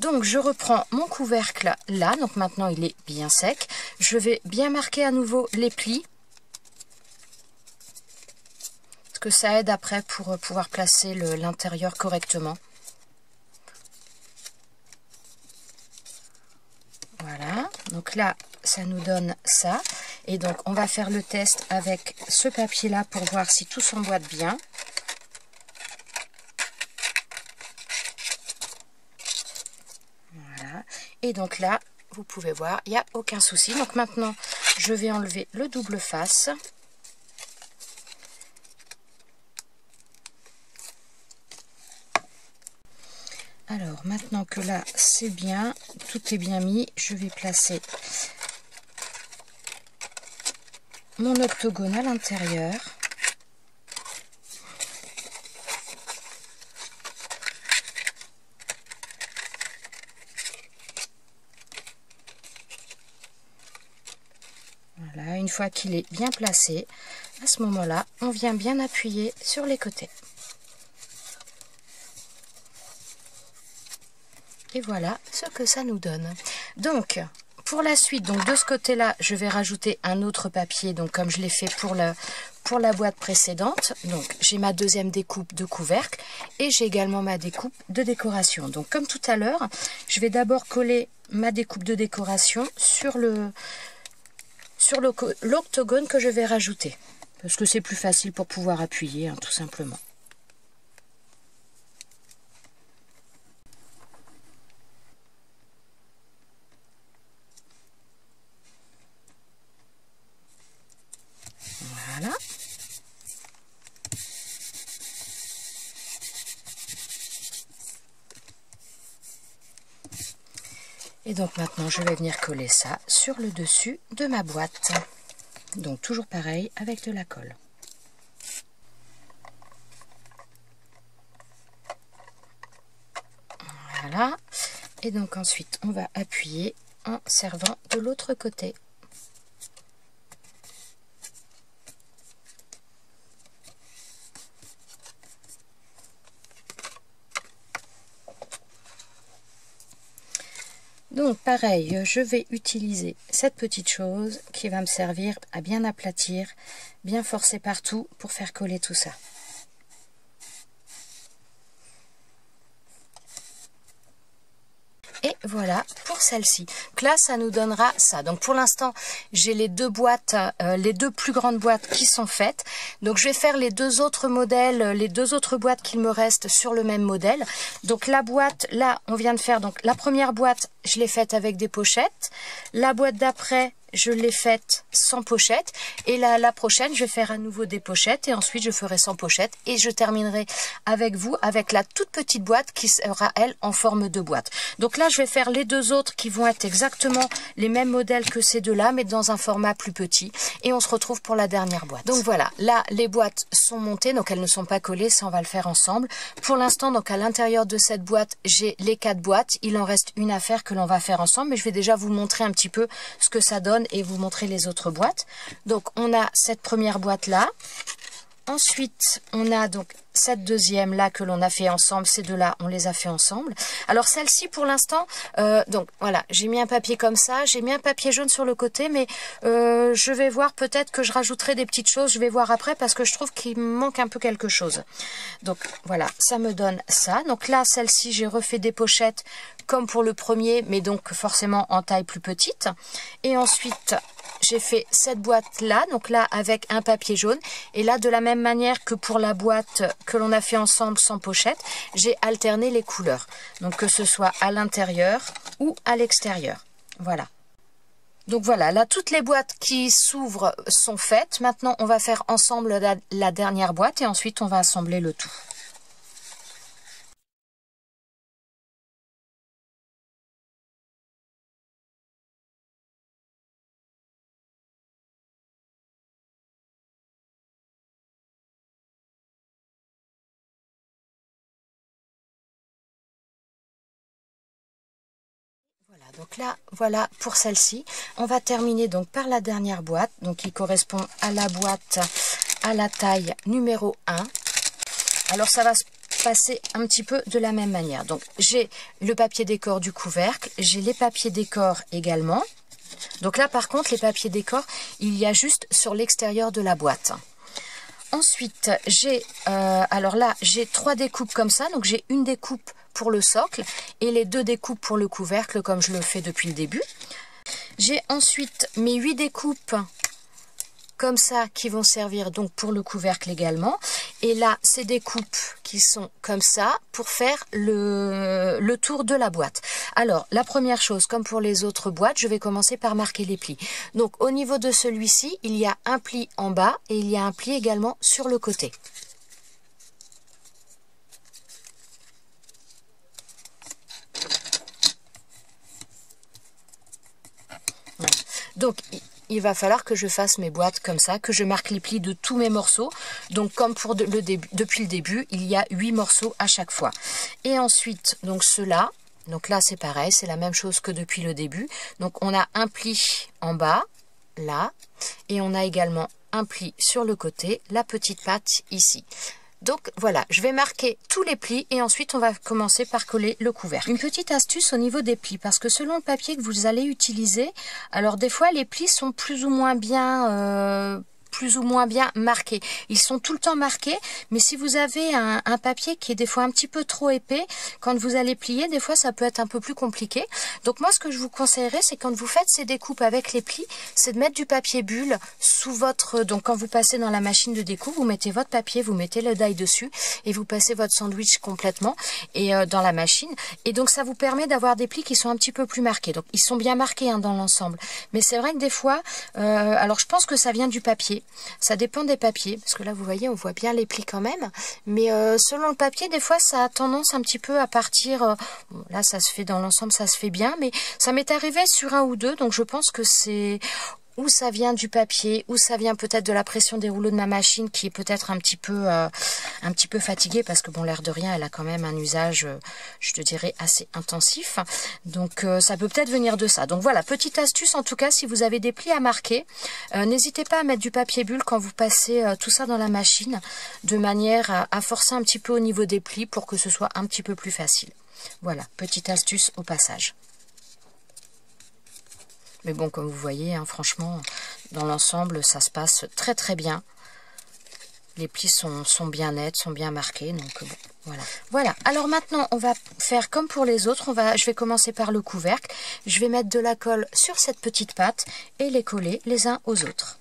Donc je reprends mon couvercle là, donc maintenant il est bien sec. Je vais bien marquer à nouveau les plis, parce que ça aide après pour pouvoir placer l'intérieur correctement. Voilà, donc là ça nous donne ça. Et donc on va faire le test avec ce papier là pour voir si tout s'emboîte bien. Et donc là, vous pouvez voir, il n'y a aucun souci. Donc maintenant, je vais enlever le double face. Alors maintenant que là, c'est bien, tout est bien mis, je vais placer mon octogone à l'intérieur. Voilà, une fois qu'il est bien placé, à ce moment-là, on vient bien appuyer sur les côtés. Et voilà ce que ça nous donne. Donc, pour la suite, donc de ce côté-là, je vais rajouter un autre papier, donc comme je l'ai fait pour la boîte précédente. Donc, j'ai ma deuxième découpe de couvercle et j'ai également ma découpe de décoration. Donc, comme tout à l'heure, je vais d'abord coller ma découpe de décoration sur l'octogone que je vais rajouter, parce que c'est plus facile pour pouvoir appuyer, hein, tout simplement. Voilà. Et donc maintenant, je vais venir coller ça sur le dessus de ma boîte. Donc toujours pareil avec de la colle. Voilà. Et donc ensuite, on va appuyer en servant de l'autre côté. Donc pareil, je vais utiliser cette petite chose qui va me servir à bien aplatir, bien forcer partout pour faire coller tout ça. Et voilà pour celle-ci. Donc là, ça nous donnera ça. Donc pour l'instant, j'ai les deux boîtes, les deux plus grandes boîtes qui sont faites. Donc je vais faire les deux autres modèles, les deux autres boîtes qu'il me reste sur le même modèle. Donc la boîte, là, on vient de faire, donc la première boîte, je l'ai faite avec des pochettes. La boîte d'après, je l'ai faite sans pochette. Et la prochaine, je vais faire à nouveau des pochettes. Et ensuite, je ferai sans pochette. Et je terminerai avec vous avec la toute petite boîte qui sera, elle, en forme de boîte. Donc là, je vais faire les deux autres qui vont être exactement les mêmes modèles que ces deux-là, mais dans un format plus petit. Et on se retrouve pour la dernière boîte. Donc voilà, là, les boîtes sont montées. Donc elles ne sont pas collées. Ça, on va le faire ensemble. Pour l'instant, donc à l'intérieur de cette boîte, j'ai les 4 boîtes. Il en reste une à faire que l'on va faire ensemble. Mais je vais déjà vous montrer un petit peu ce que ça donne et vous montrer les autres boîtes. Donc on a cette première boîte là, ensuite on a donc cette deuxième là que l'on a fait ensemble, ces deux là on les a fait ensemble. Alors celle-ci pour l'instant, donc voilà, j'ai mis un papier comme ça, j'ai mis un papier jaune sur le côté, mais je vais voir, peut-être que je rajouterai des petites choses, je vais voir après parce que je trouve qu'il me manque un peu quelque chose. Donc voilà, ça me donne ça. Donc là celle-ci j'ai refait des pochettes comme pour le premier, mais donc forcément en taille plus petite. Et ensuite, j'ai fait cette boîte-là, donc là avec un papier jaune. Et là, de la même manière que pour la boîte que l'on a fait ensemble sans pochette, j'ai alterné les couleurs. Donc que ce soit à l'intérieur ou à l'extérieur. Voilà. Donc voilà, là toutes les boîtes qui s'ouvrent sont faites. Maintenant, on va faire ensemble la dernière boîte et ensuite on va assembler le tout. Voilà, donc là, voilà pour celle-ci. On va terminer donc par la dernière boîte, donc qui correspond à la boîte à la taille numéro 1. Alors ça va se passer un petit peu de la même manière. Donc j'ai le papier décor du couvercle, j'ai les papiers décor également. Donc là par contre les papiers décor, il y a juste sur l'extérieur de la boîte. Ensuite j'ai, alors là j'ai 3 découpes comme ça, donc j'ai une découpe pour le socle et les 2 découpes pour le couvercle comme je le fais depuis le début. J'ai ensuite mes 8 découpes comme ça qui vont servir donc pour le couvercle également. Et là, c'est des coupes qui sont comme ça pour faire le tour de la boîte. Alors, la première chose, comme pour les autres boîtes, je vais commencer par marquer les plis. Donc, au niveau de celui-ci, il y a un pli en bas et il y a un pli également sur le côté. Voilà. Donc, il va falloir que je fasse mes boîtes comme ça, que je marque les plis de tous mes morceaux. Donc comme pour le début, depuis le début, il y a 8 morceaux à chaque fois. Et ensuite, donc ceux-là, donc là c'est pareil, c'est la même chose que depuis le début. Donc on a un pli en bas, là, et on a également un pli sur le côté, la petite patte ici. Donc voilà, je vais marquer tous les plis et ensuite on va commencer par coller le couvercle. Une petite astuce au niveau des plis, parce que selon le papier que vous allez utiliser, alors des fois les plis sont plus ou moins bien marqués. Ils sont tout le temps marqués, mais si vous avez un papier qui est des fois un petit peu trop épais, quand vous allez plier, des fois ça peut être un peu plus compliqué. Donc moi ce que je vous conseillerais, c'est quand vous faites ces découpes avec les plis, c'est de mettre du papier bulle sous votre... Donc quand vous passez dans la machine de découpe, vous mettez votre papier, vous mettez le die dessus et vous passez votre sandwich complètement et dans la machine. Et donc ça vous permet d'avoir des plis qui sont un petit peu plus marqués. Donc ils sont bien marqués hein, dans l'ensemble. Mais c'est vrai que des fois, alors je pense que ça vient du papier. Ça dépend des papiers, parce que là vous voyez on voit bien les plis quand même, mais selon le papier des fois ça a tendance un petit peu à partir, bon, là ça se fait dans l'ensemble, ça se fait bien, mais ça m'est arrivé sur un ou deux, donc je pense que c'est... ou ça vient du papier, ou ça vient peut-être de la pression des rouleaux de ma machine qui est peut-être un petit peu fatiguée parce que bon l'air de rien elle a quand même un usage je te dirais assez intensif, donc ça peut peut-être venir de ça. Donc voilà, petite astuce en tout cas, si vous avez des plis à marquer, n'hésitez pas à mettre du papier bulle quand vous passez tout ça dans la machine, de manière à forcer un petit peu au niveau des plis pour que ce soit un petit peu plus facile. Voilà, petite astuce au passage. Mais bon, comme vous voyez, hein, franchement, dans l'ensemble, ça se passe très très bien. Les plis sont bien nets, sont bien marqués, donc bon, Voilà. Alors maintenant, on va faire comme pour les autres. Je vais commencer par le couvercle. Je vais mettre de la colle sur cette petite patte et les coller les uns aux autres.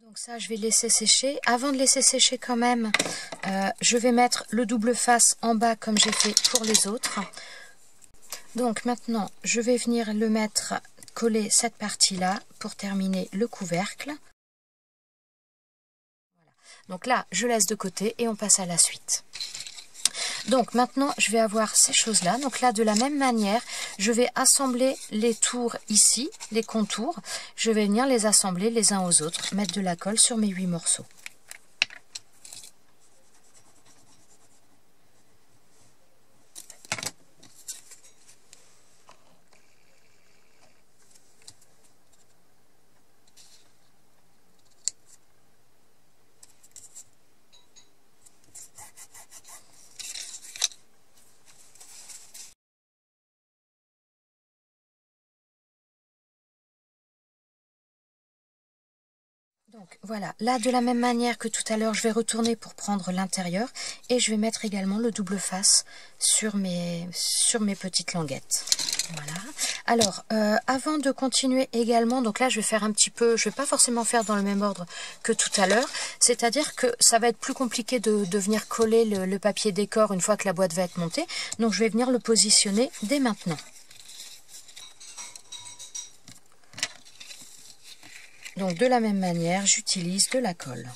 Donc ça, je vais laisser sécher. Avant de laisser sécher quand même, je vais mettre le double face en bas comme j'ai fait pour les autres. Donc maintenant, je vais venir le mettre, coller cette partie-là pour terminer le couvercle. Voilà. Donc là, je laisse de côté et on passe à la suite. Donc maintenant, je vais avoir ces choses-là. Donc là, de la même manière, je vais assembler les tours ici, les contours. Je vais venir les assembler les uns aux autres, mettre de la colle sur mes 8 morceaux. Donc voilà, là de la même manière que tout à l'heure, je vais retourner pour prendre l'intérieur et je vais mettre également le double face sur mes petites languettes. Voilà. Alors, avant de continuer également, donc là je vais faire un petit peu, je vais pas forcément faire dans le même ordre que tout à l'heure, c'est-à-dire que ça va être plus compliqué de venir coller le papier décor une fois que la boîte va être montée, donc je vais venir le positionner dès maintenant. Donc de la même manière, j'utilise de la colle.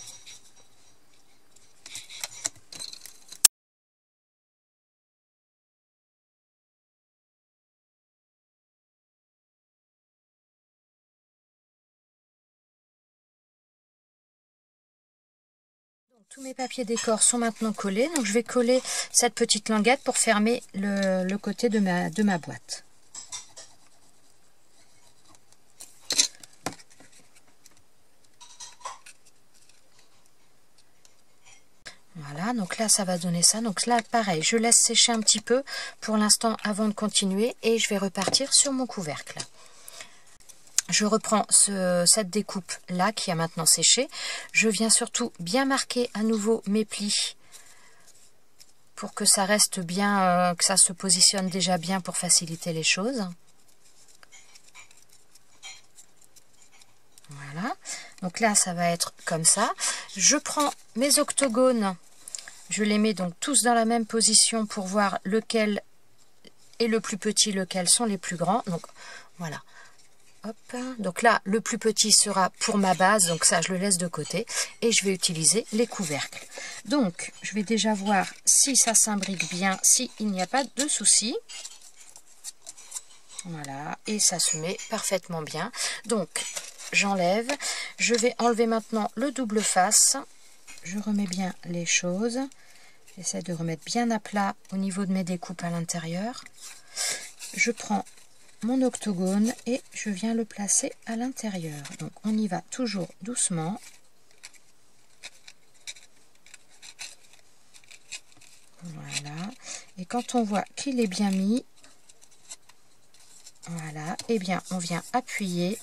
Donc, tous mes papiers décor sont maintenant collés. Donc je vais coller cette petite languette pour fermer le côté de ma boîte. Voilà, donc là ça va donner ça. Donc là pareil, je laisse sécher un petit peu pour l'instant avant de continuer et je vais repartir sur mon couvercle. Je reprends cette découpe là qui a maintenant séché. Je viens surtout bien marquer à nouveau mes plis pour que ça reste bien, que ça se positionne déjà bien pour faciliter les choses. Voilà, donc là ça va être comme ça. Je prends mes octogones. Je les mets donc tous dans la même position pour voir lequel est le plus petit, lequel sont les plus grands. Donc voilà. Hop. Donc là, le plus petit sera pour ma base, donc ça je le laisse de côté. Et je vais utiliser les couvercles. Donc je vais déjà voir si ça s'imbrique bien, s'il n'y a pas de souci. Voilà, et ça se met parfaitement bien. Donc j'enlève. Je vais enlever maintenant le double face. Je remets bien les choses. J'essaie de remettre bien à plat au niveau de mes découpes à l'intérieur. Je prends mon octogone et je viens le placer à l'intérieur. Donc on y va toujours doucement. Voilà. Et quand on voit qu'il est bien mis, voilà, et bien on vient appuyer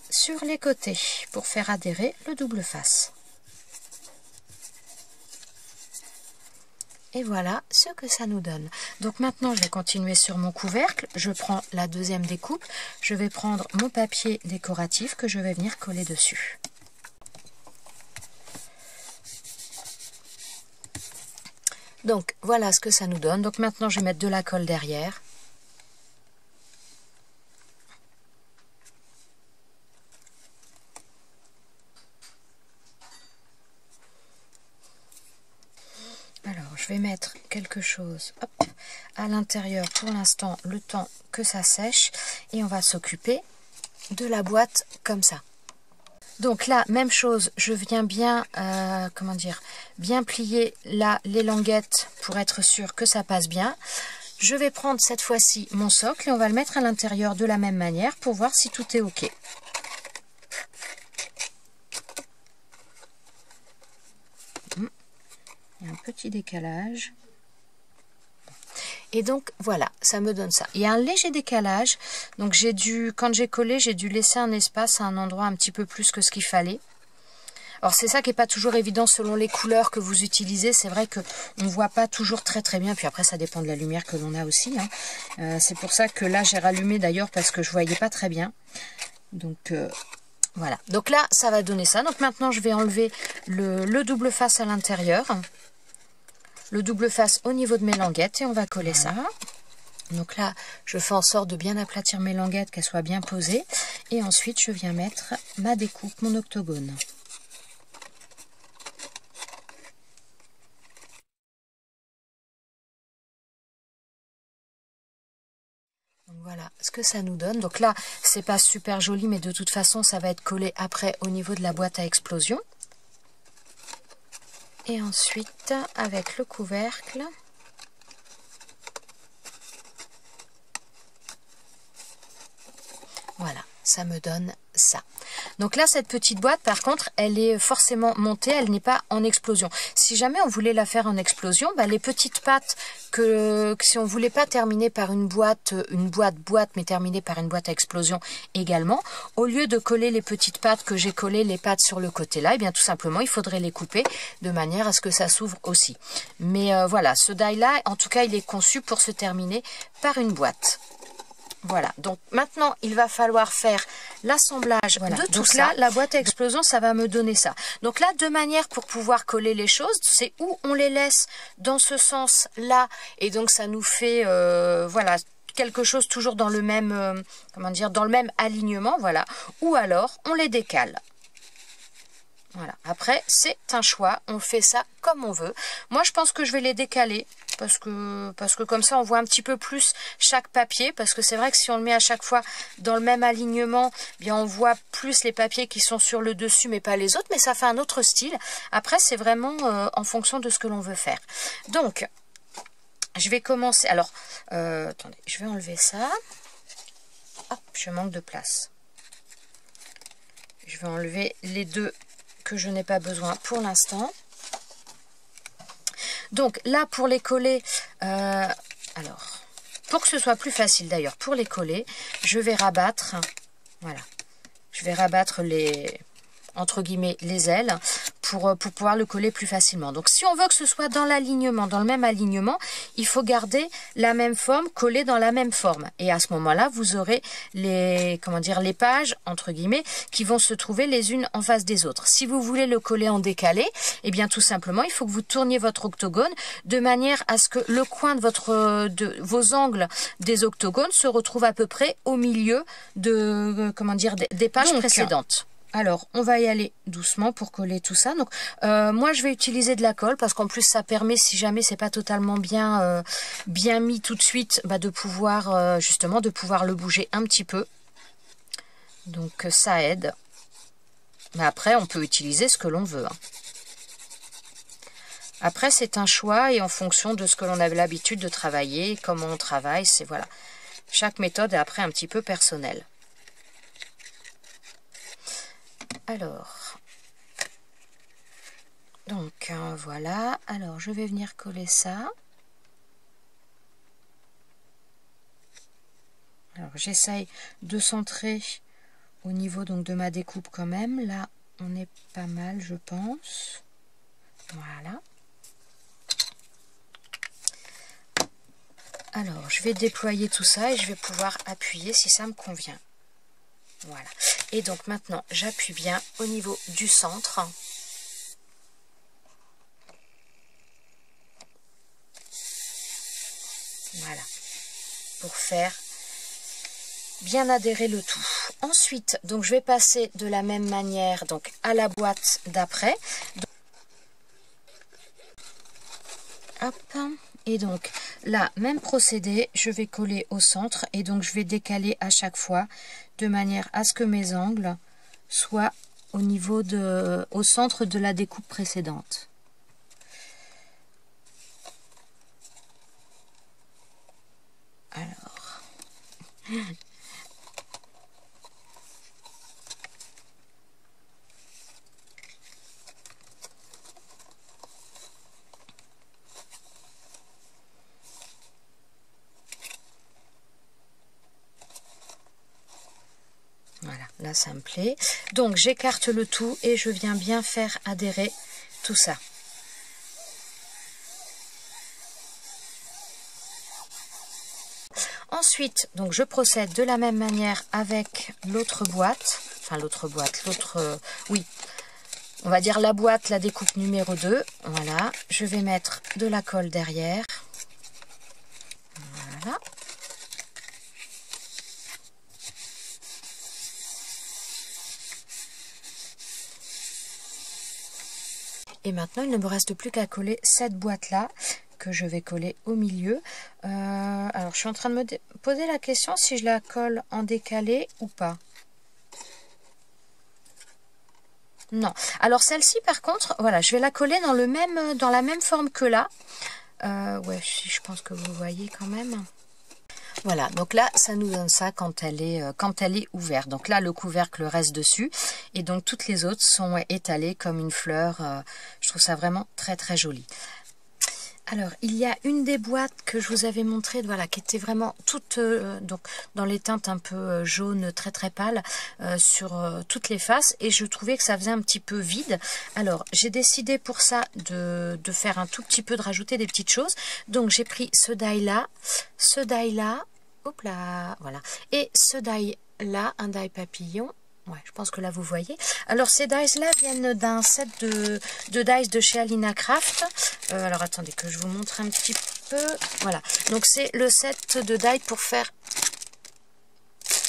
sur les côtés pour faire adhérer le double face. Et voilà ce que ça nous donne. Donc maintenant, je vais continuer sur mon couvercle. Je prends la deuxième découpe. Je vais prendre mon papier décoratif que je vais venir coller dessus. Donc voilà ce que ça nous donne. Donc maintenant, je vais mettre de la colle derrière. Alors, je vais mettre quelque chose à l'intérieur pour l'instant, le temps que ça sèche. Et on va s'occuper de la boîte comme ça. Donc là, même chose, je viens bien, bien plier là les languettes pour être sûr que ça passe bien. Je vais prendre cette fois-ci mon socle et on va le mettre à l'intérieur de la même manière pour voir si tout est OK. Il y a un petit décalage. Et donc voilà, ça me donne ça. Il y a un léger décalage, donc j'ai dû, quand j'ai collé, j'ai dû laisser un espace à un endroit un petit peu plus que ce qu'il fallait. Alors c'est ça qui n'est pas toujours évident selon les couleurs que vous utilisez. C'est vrai qu'on ne voit pas toujours très très bien. Puis après ça dépend de la lumière que l'on a aussi. Hein. C'est pour ça que là j'ai rallumé d'ailleurs parce que je ne voyais pas très bien. Donc voilà. Donc là ça va donner ça. Donc maintenant je vais enlever le double face à l'intérieur. Le double face au niveau de mes languettes et on va coller ça. Donc là je fais en sorte de bien aplatir mes languettes, qu'elles soient bien posées. Et ensuite je viens mettre ma découpe, mon octogone. Voilà ce que ça nous donne. Donc là, c'est pas super joli, mais de toute façon, ça va être collé après au niveau de la boîte à explosion. Et ensuite, avec le couvercle, voilà, ça me donne ça. Donc là, cette petite boîte, par contre, elle est forcément montée, elle n'est pas en explosion. Si jamais on voulait la faire en explosion, bah, les petites pattes, que si on voulait pas terminer par une boîte, mais terminer par une boîte à explosion également, au lieu de coller les petites pattes que j'ai collées, les pattes sur le côté là, et bien tout simplement, il faudrait les couper de manière à ce que ça s'ouvre aussi. Mais voilà, ce die là, en tout cas, il est conçu pour se terminer par une boîte. Voilà, donc maintenant il va falloir faire l'assemblage de tout ça. Là, la boîte à explosion, ça va me donner ça. Donc là, deux manières pour pouvoir coller les choses, c'est où on les laisse dans ce sens-là, et donc ça nous fait, voilà, quelque chose toujours dans le même, comment dire, dans le même alignement, voilà. Ou alors, on les décale. Voilà, après, c'est un choix, on fait ça comme on veut. Moi, je pense que je vais les décaler, parce que comme ça, on voit un petit peu plus chaque papier, parce que c'est vrai que si on le met à chaque fois dans le même alignement, eh bien on voit plus les papiers qui sont sur le dessus, mais pas les autres, mais ça fait un autre style. Après, c'est vraiment en fonction de ce que l'on veut faire. Donc, je vais commencer, alors, attendez, je vais enlever ça. Hop, je manque de place. Je vais enlever les deux que je n'ai pas besoin pour l'instant. Donc là, pour les coller, alors, pour que ce soit plus facile d'ailleurs, pour les coller, je vais rabattre, voilà, je vais rabattre les, entre guillemets, les ailes pour pouvoir le coller plus facilement. Donc si on veut que ce soit dans l'alignement, dans le même alignement, il faut garder la même forme, coller dans la même forme. Et à ce moment-là, vous aurez les, comment dire, les pages, entre guillemets, qui vont se trouver les unes en face des autres. Si vous voulez le coller en décalé, eh bien tout simplement, il faut que vous tourniez votre octogone de manière à ce que le coin de vos angles des octogones se retrouve à peu près au milieu de, comment dire, des pages précédentes. Alors, on va y aller doucement pour coller tout ça. Donc, moi, je vais utiliser de la colle parce qu'en plus, ça permet, si jamais c'est pas totalement bien mis tout de suite, bah, de pouvoir justement de pouvoir le bouger un petit peu. Donc, ça aide. Mais après, on peut utiliser ce que l'on veut. Hein. Après, c'est un choix et en fonction de ce que l'on avait l'habitude de travailler, comment on travaille, c'est voilà. Chaque méthode est après un petit peu personnelle. Alors, donc voilà, alors je vais venir coller ça. Alors j'essaye de centrer au niveau donc de ma découpe quand même. Là, on est pas mal, je pense. Voilà. Alors, je vais déployer tout ça et je vais pouvoir appuyer si ça me convient. Voilà. Et donc maintenant, j'appuie bien au niveau du centre. Voilà. Pour faire bien adhérer le tout. Ensuite, donc je vais passer de la même manière donc à la boîte d'après. Hop. Et donc là, même procédé, je vais coller au centre et donc je vais décaler à chaque fois de manière à ce que mes angles soient au niveau au centre de la découpe précédente. Alors, là ça me plaît. Donc j'écarte le tout et je viens bien faire adhérer tout ça. Ensuite, donc je procède de la même manière avec l'autre boîte, oui, on va dire la boîte, la découpe numéro 2, voilà, je vais mettre de la colle derrière, voilà. Et maintenant, il ne me reste plus qu'à coller cette boîte-là, que je vais coller au milieu. Alors, je suis en train de me poser la question si je la colle en décalé ou pas. Non. Alors, celle-ci, par contre, voilà, je vais la coller dans la même forme que là. Ouais, je pense que vous voyez quand même. Voilà, donc là, ça nous donne ça quand elle est ouverte. Donc là, le couvercle reste dessus. Et donc, toutes les autres sont étalées comme une fleur. Je trouve ça vraiment très, très joli. Alors, il y a une des boîtes que je vous avais montré, voilà, qui était vraiment toute donc dans les teintes un peu jaune, très très pâle, sur toutes les faces, et je trouvais que ça faisait un petit peu vide. Alors, j'ai décidé pour ça de faire un tout petit peu, de rajouter des petites choses. Donc, j'ai pris ce die là, hop là, voilà, et ce die là, un die papillon. Ouais, je pense que là vous voyez. Alors ces dies là viennent d'un set de dies de chez Alina Craft. Alors attendez que je vous montre un petit peu. Voilà, donc c'est le set de dies pour faire,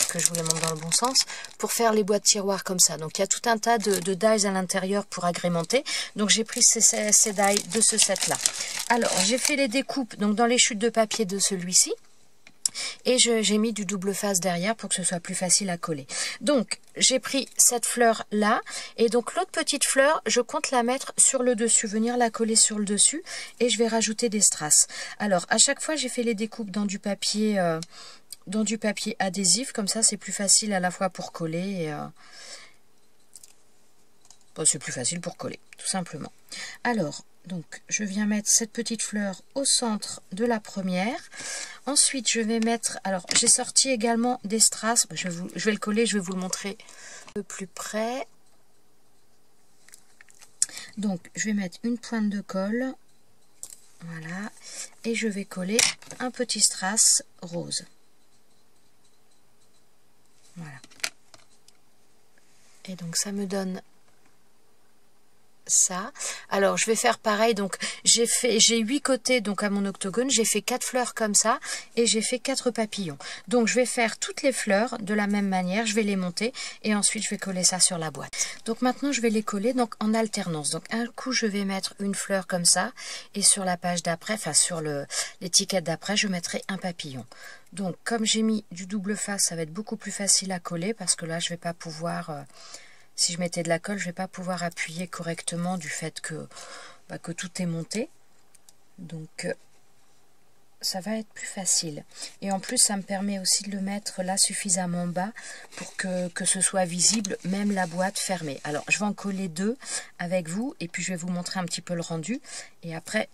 que je vous les montre dans le bon sens, pour faire les boîtes tiroirs comme ça. Donc il y a tout un tas de dies à l'intérieur pour agrémenter. Donc j'ai pris ces dies de ce set là. Alors j'ai fait les découpes donc dans les chutes de papier de celui-ci. Et j'ai mis du double face derrière pour que ce soit plus facile à coller. Donc, j'ai pris cette fleur-là. Et donc, l'autre petite fleur, je compte la mettre sur le dessus. Venir la coller sur le dessus. Et je vais rajouter des strass. Alors, à chaque fois, j'ai fait les découpes dans du papier adhésif. Comme ça, c'est plus facile à la fois pour coller. Et, bon, c'est plus facile pour coller, tout simplement. Alors, donc, je viens mettre cette petite fleur au centre de la première. Ensuite, je vais mettre... Alors, j'ai sorti également des strass. Je vais le coller, je vais vous le montrer un peu plus près. Donc, je vais mettre une pointe de colle. Voilà. Et je vais coller un petit strass rose. Voilà. Et donc, ça me donne... ça. Alors je vais faire pareil, donc j'ai 8 côtés donc à mon octogone, j'ai fait 4 fleurs comme ça et j'ai fait 4 papillons. Donc je vais faire toutes les fleurs de la même manière, je vais les monter et ensuite je vais coller ça sur la boîte. Donc maintenant je vais les coller donc en alternance. Donc un coup je vais mettre une fleur comme ça et sur la page d'après, enfin sur l'étiquette d'après, je mettrai un papillon. Donc comme j'ai mis du double face, ça va être beaucoup plus facile à coller parce que là je vais pas pouvoir... si je mettais de la colle, je ne vais pas pouvoir appuyer correctement du fait que tout est monté. Donc, ça va être plus facile. Et en plus, ça me permet aussi de le mettre là suffisamment bas pour que ce soit visible, même la boîte fermée. Alors, je vais en coller 2 avec vous et puis je vais vous montrer un petit peu le rendu. Et après,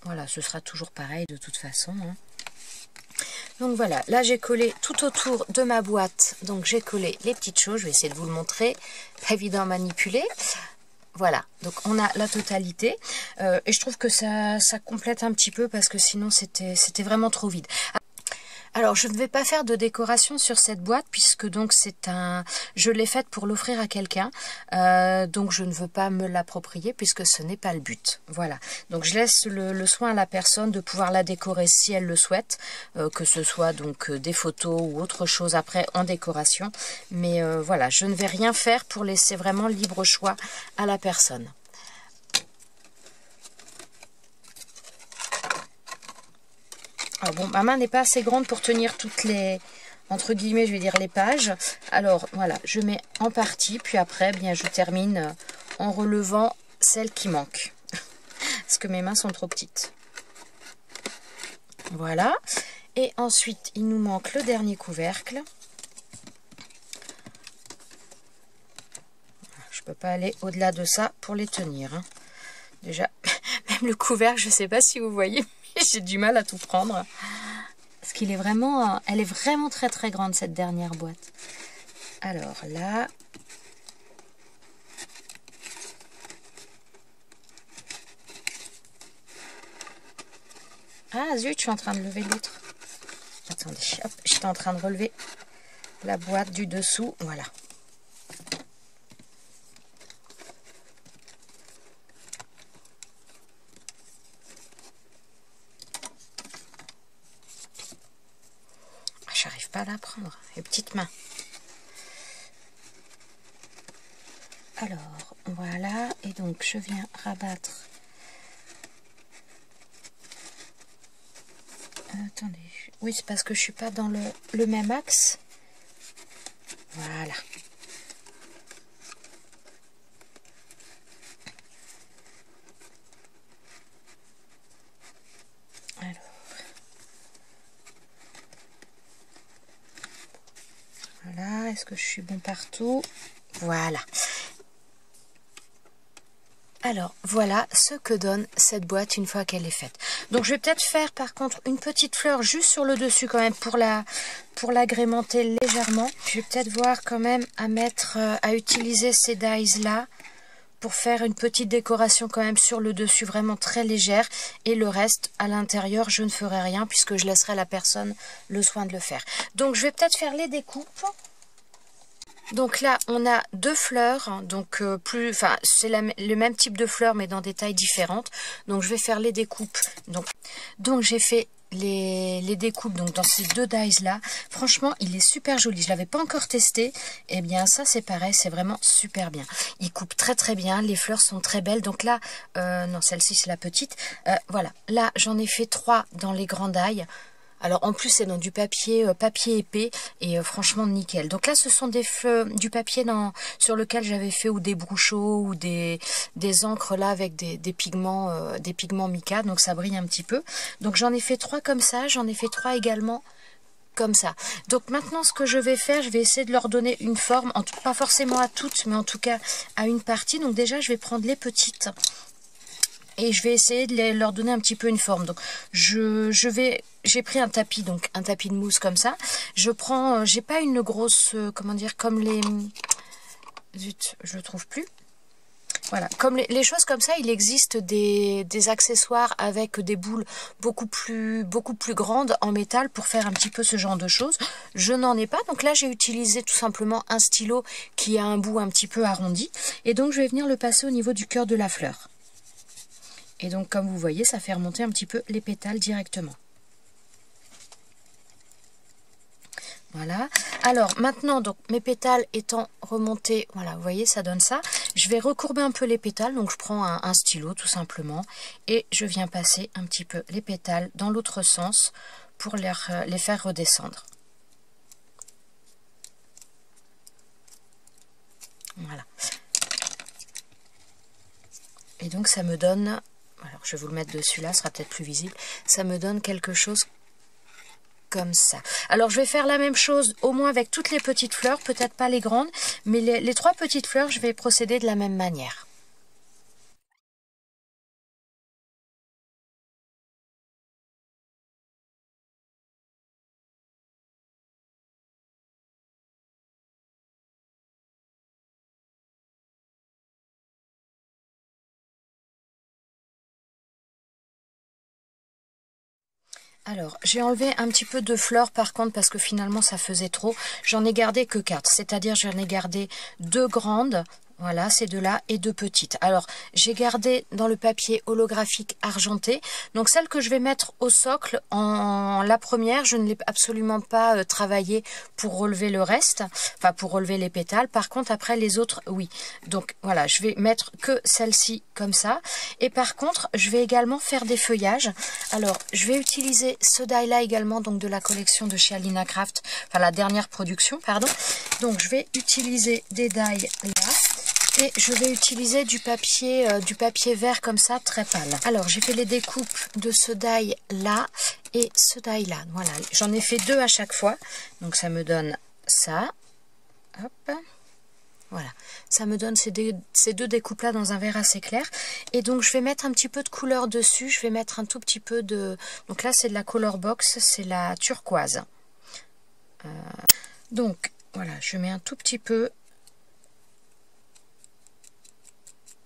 voilà, ce sera toujours pareil de toute façon, hein. Donc voilà, là j'ai collé tout autour de ma boîte, donc j'ai collé les petites choses, je vais essayer de vous le montrer, pas évident à manipuler. Voilà, donc on a la totalité, et je trouve que ça complète un petit peu parce que sinon c'était vraiment trop vide. Alors je ne vais pas faire de décoration sur cette boîte puisque donc je l'ai faite pour l'offrir à quelqu'un, donc je ne veux pas me l'approprier puisque ce n'est pas le but. Voilà, donc je laisse le soin à la personne de pouvoir la décorer si elle le souhaite, que ce soit donc des photos ou autre chose après en décoration. Mais voilà, je ne vais rien faire pour laisser vraiment libre choix à la personne. Alors bon, ma main n'est pas assez grande pour tenir toutes les, entre guillemets, je vais dire les pages. Alors voilà, je mets en partie, puis après, bien, je termine en relevant celles qui manquent. Parce que mes mains sont trop petites. Voilà. Et ensuite, il nous manque le dernier couvercle. Je ne peux pas aller au-delà de ça pour les tenir, hein. Déjà, même le couvercle, je ne sais pas si vous voyez, mais j'ai du mal à tout prendre. Parce qu'il est vraiment, elle est vraiment très très grande cette dernière boîte. Alors là, ah zut, je suis en train de lever l'autre. Attendez, hop, j'étais en train de relever la boîte du dessous, voilà. J'arrive pas à la prendre, les petites mains. Alors, voilà, et donc je viens rabattre. Attendez, oui, c'est parce que je suis pas dans le même axe. Voilà. Alors. Voilà, est-ce que je suis bon partout? Voilà. Alors, voilà ce que donne cette boîte une fois qu'elle est faite. Donc, je vais peut-être faire, par contre, une petite fleur juste sur le dessus quand même pour l'agrémenter légèrement. Je vais peut-être voir quand même à utiliser ces dies-là pour faire une petite décoration quand même sur le dessus, vraiment très légère. Et le reste, à l'intérieur, je ne ferai rien puisque je laisserai à la personne le soin de le faire. Donc, je vais peut-être faire les découpes. Donc là, on a deux fleurs, donc c'est le même type de fleurs, mais dans des tailles différentes. Donc je vais faire les découpes. Donc j'ai fait les découpes donc dans ces deux dies là. Franchement, il est super joli. Je l'avais pas encore testé. Et bien ça, c'est pareil, c'est vraiment super bien. Il coupe très très bien. Les fleurs sont très belles. Donc là, non, celle-ci c'est la petite. Voilà, là j'en ai fait 3 dans les grands die. Alors en plus c'est dans du papier épais et franchement nickel. Donc là ce sont du papier sur lequel j'avais fait ou des brousseaux ou des encres là avec des pigments mica, donc ça brille un petit peu. Donc j'en ai fait 3 comme ça, j'en ai fait 3 également comme ça. Donc maintenant ce que je vais faire, je vais essayer de leur donner une forme, pas forcément à toutes mais en tout cas à une partie. Donc déjà je vais prendre les petites et je vais essayer de leur donner un petit peu une forme. Donc j'ai pris un tapis, donc un tapis de mousse comme ça. Je prends, j'ai pas une grosse, comment dire, comme les, zut, je trouve plus. Voilà, comme les choses comme ça, il existe des accessoires avec des boules beaucoup plus grandes en métal pour faire un petit peu ce genre de choses. Je n'en ai pas, donc là j'ai utilisé tout simplement un stylo qui a un bout un petit peu arrondi. Et donc je vais venir le passer au niveau du cœur de la fleur. Et donc, comme vous voyez, ça fait remonter un petit peu les pétales directement. Voilà. Alors, maintenant, donc mes pétales étant remontés, voilà, vous voyez, ça donne ça. Je vais recourber un peu les pétales. Donc, je prends un stylo, tout simplement. Et je viens passer un petit peu les pétales dans l'autre sens pour les faire redescendre. Voilà. Et donc, ça me donne... Alors, je vais vous le mettre dessus là, ce sera peut-être plus visible. Ça me donne quelque chose comme ça. Alors, je vais faire la même chose, au moins avec toutes les petites fleurs, peut-être pas les grandes, mais les 3 petites fleurs, je vais procéder de la même manière. Alors, j'ai enlevé un petit peu de fleurs par contre parce que finalement ça faisait trop. J'en ai gardé que 4, c'est-à-dire j'en ai gardé 2 grandes, voilà, ces 2-là, et 2 petites. Alors, j'ai gardé dans le papier holographique argenté. Donc, celle que je vais mettre au socle, la première, je ne l'ai absolument pas travaillée pour relever le reste, enfin pour relever les pétales. Par contre, après les autres, oui. Donc, voilà, je vais mettre que celle-ci comme ça. Et par contre, je vais également faire des feuillages. Alors, je vais utiliser ce die-là également, donc de la collection de chez Alina Craft, enfin la dernière production, pardon. Donc, je vais utiliser des die là. Et je vais utiliser du papier vert comme ça, très pâle. Alors, j'ai fait les découpes de ce die là et ce die là. Voilà, j'en ai fait 2 à chaque fois. Donc, ça me donne ça. Hop. Voilà, ça me donne ces 2 découpes là dans un verre assez clair. Et donc, je vais mettre un petit peu de couleur dessus. Je vais mettre un tout petit peu de... Donc là, c'est de la Color Box, c'est la turquoise. Donc, Voilà, je mets un tout petit peu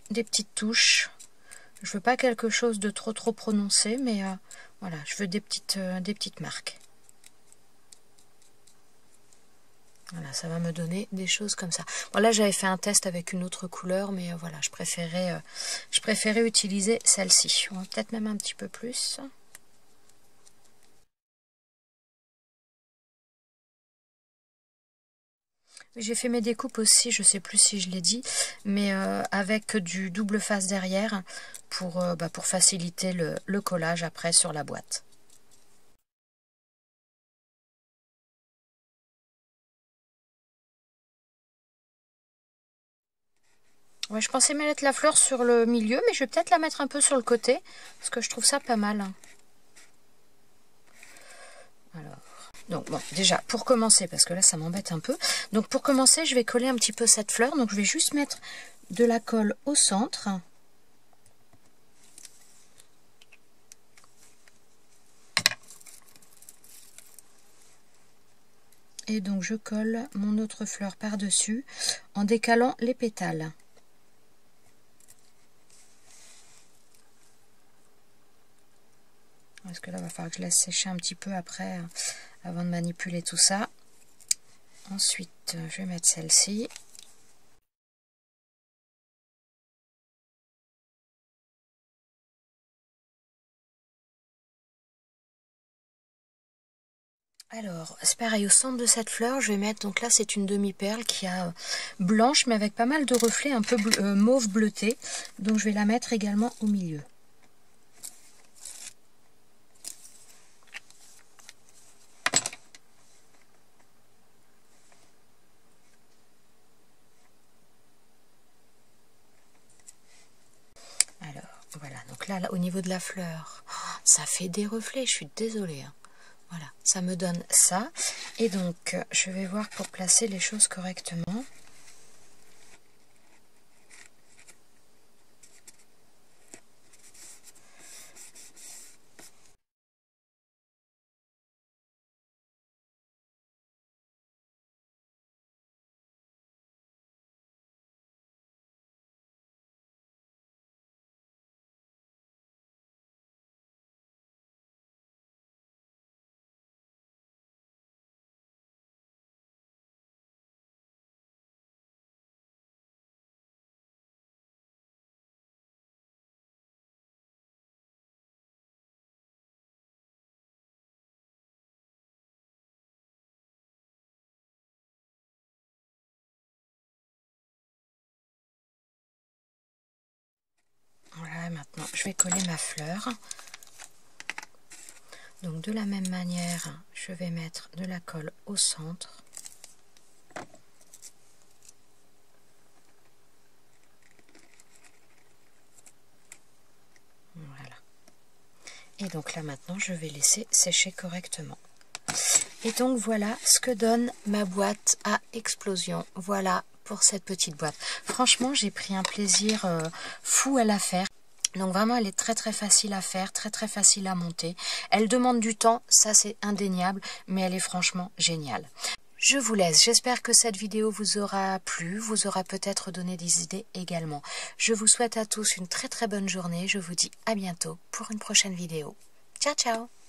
des petites touches. Je veux pas quelque chose de trop prononcé, mais voilà, je veux des petites marques. Voilà, ça va me donner des choses comme ça. Voilà, j'avais fait un test avec une autre couleur, mais voilà, je préférais utiliser celle-ci. On va peut-être même un petit peu plus. J'ai fait mes découpes aussi, je sais plus si je l'ai dit, mais avec du double face derrière pour faciliter le collage après sur la boîte. Ouais, je pensais mettre la fleur sur le milieu, mais je vais peut-être la mettre un peu sur le côté, parce que je trouve ça pas mal. Alors, donc bon, déjà, pour commencer, parce que là, ça m'embête un peu. Donc, pour commencer, je vais coller un petit peu cette fleur. Donc, je vais juste mettre de la colle au centre. Et donc, je colle mon autre fleur par-dessus, en décalant les pétales. Parce que là, il va falloir que je laisse sécher un petit peu après, avant de manipuler tout ça. Ensuite, je vais mettre celle-ci. Alors, c'est pareil, au centre de cette fleur, je vais mettre, donc là c'est une demi-perle qui a blanche, mais avec pas mal de reflets un peu mauve bleuté. Donc je vais la mettre également au milieu. Alors, voilà, donc là au niveau de la fleur, ça fait des reflets, je suis désolée. Hein. Voilà, ça me donne ça. Et donc, je vais voir pour placer les choses correctement. Voilà, maintenant je vais coller ma fleur. Donc de la même manière, je vais mettre de la colle au centre. Voilà. Et donc là maintenant, je vais laisser sécher correctement. Et donc voilà ce que donne ma boîte à explosion. Voilà pour cette petite boîte. Franchement, j'ai pris un plaisir fou à la faire. Donc vraiment, elle est très facile à faire, très facile à monter. Elle demande du temps, ça c'est indéniable, mais elle est franchement géniale. Je vous laisse, j'espère que cette vidéo vous aura plu, vous aura peut-être donné des idées également. Je vous souhaite à tous une très bonne journée, je vous dis à bientôt pour une prochaine vidéo. Ciao ciao!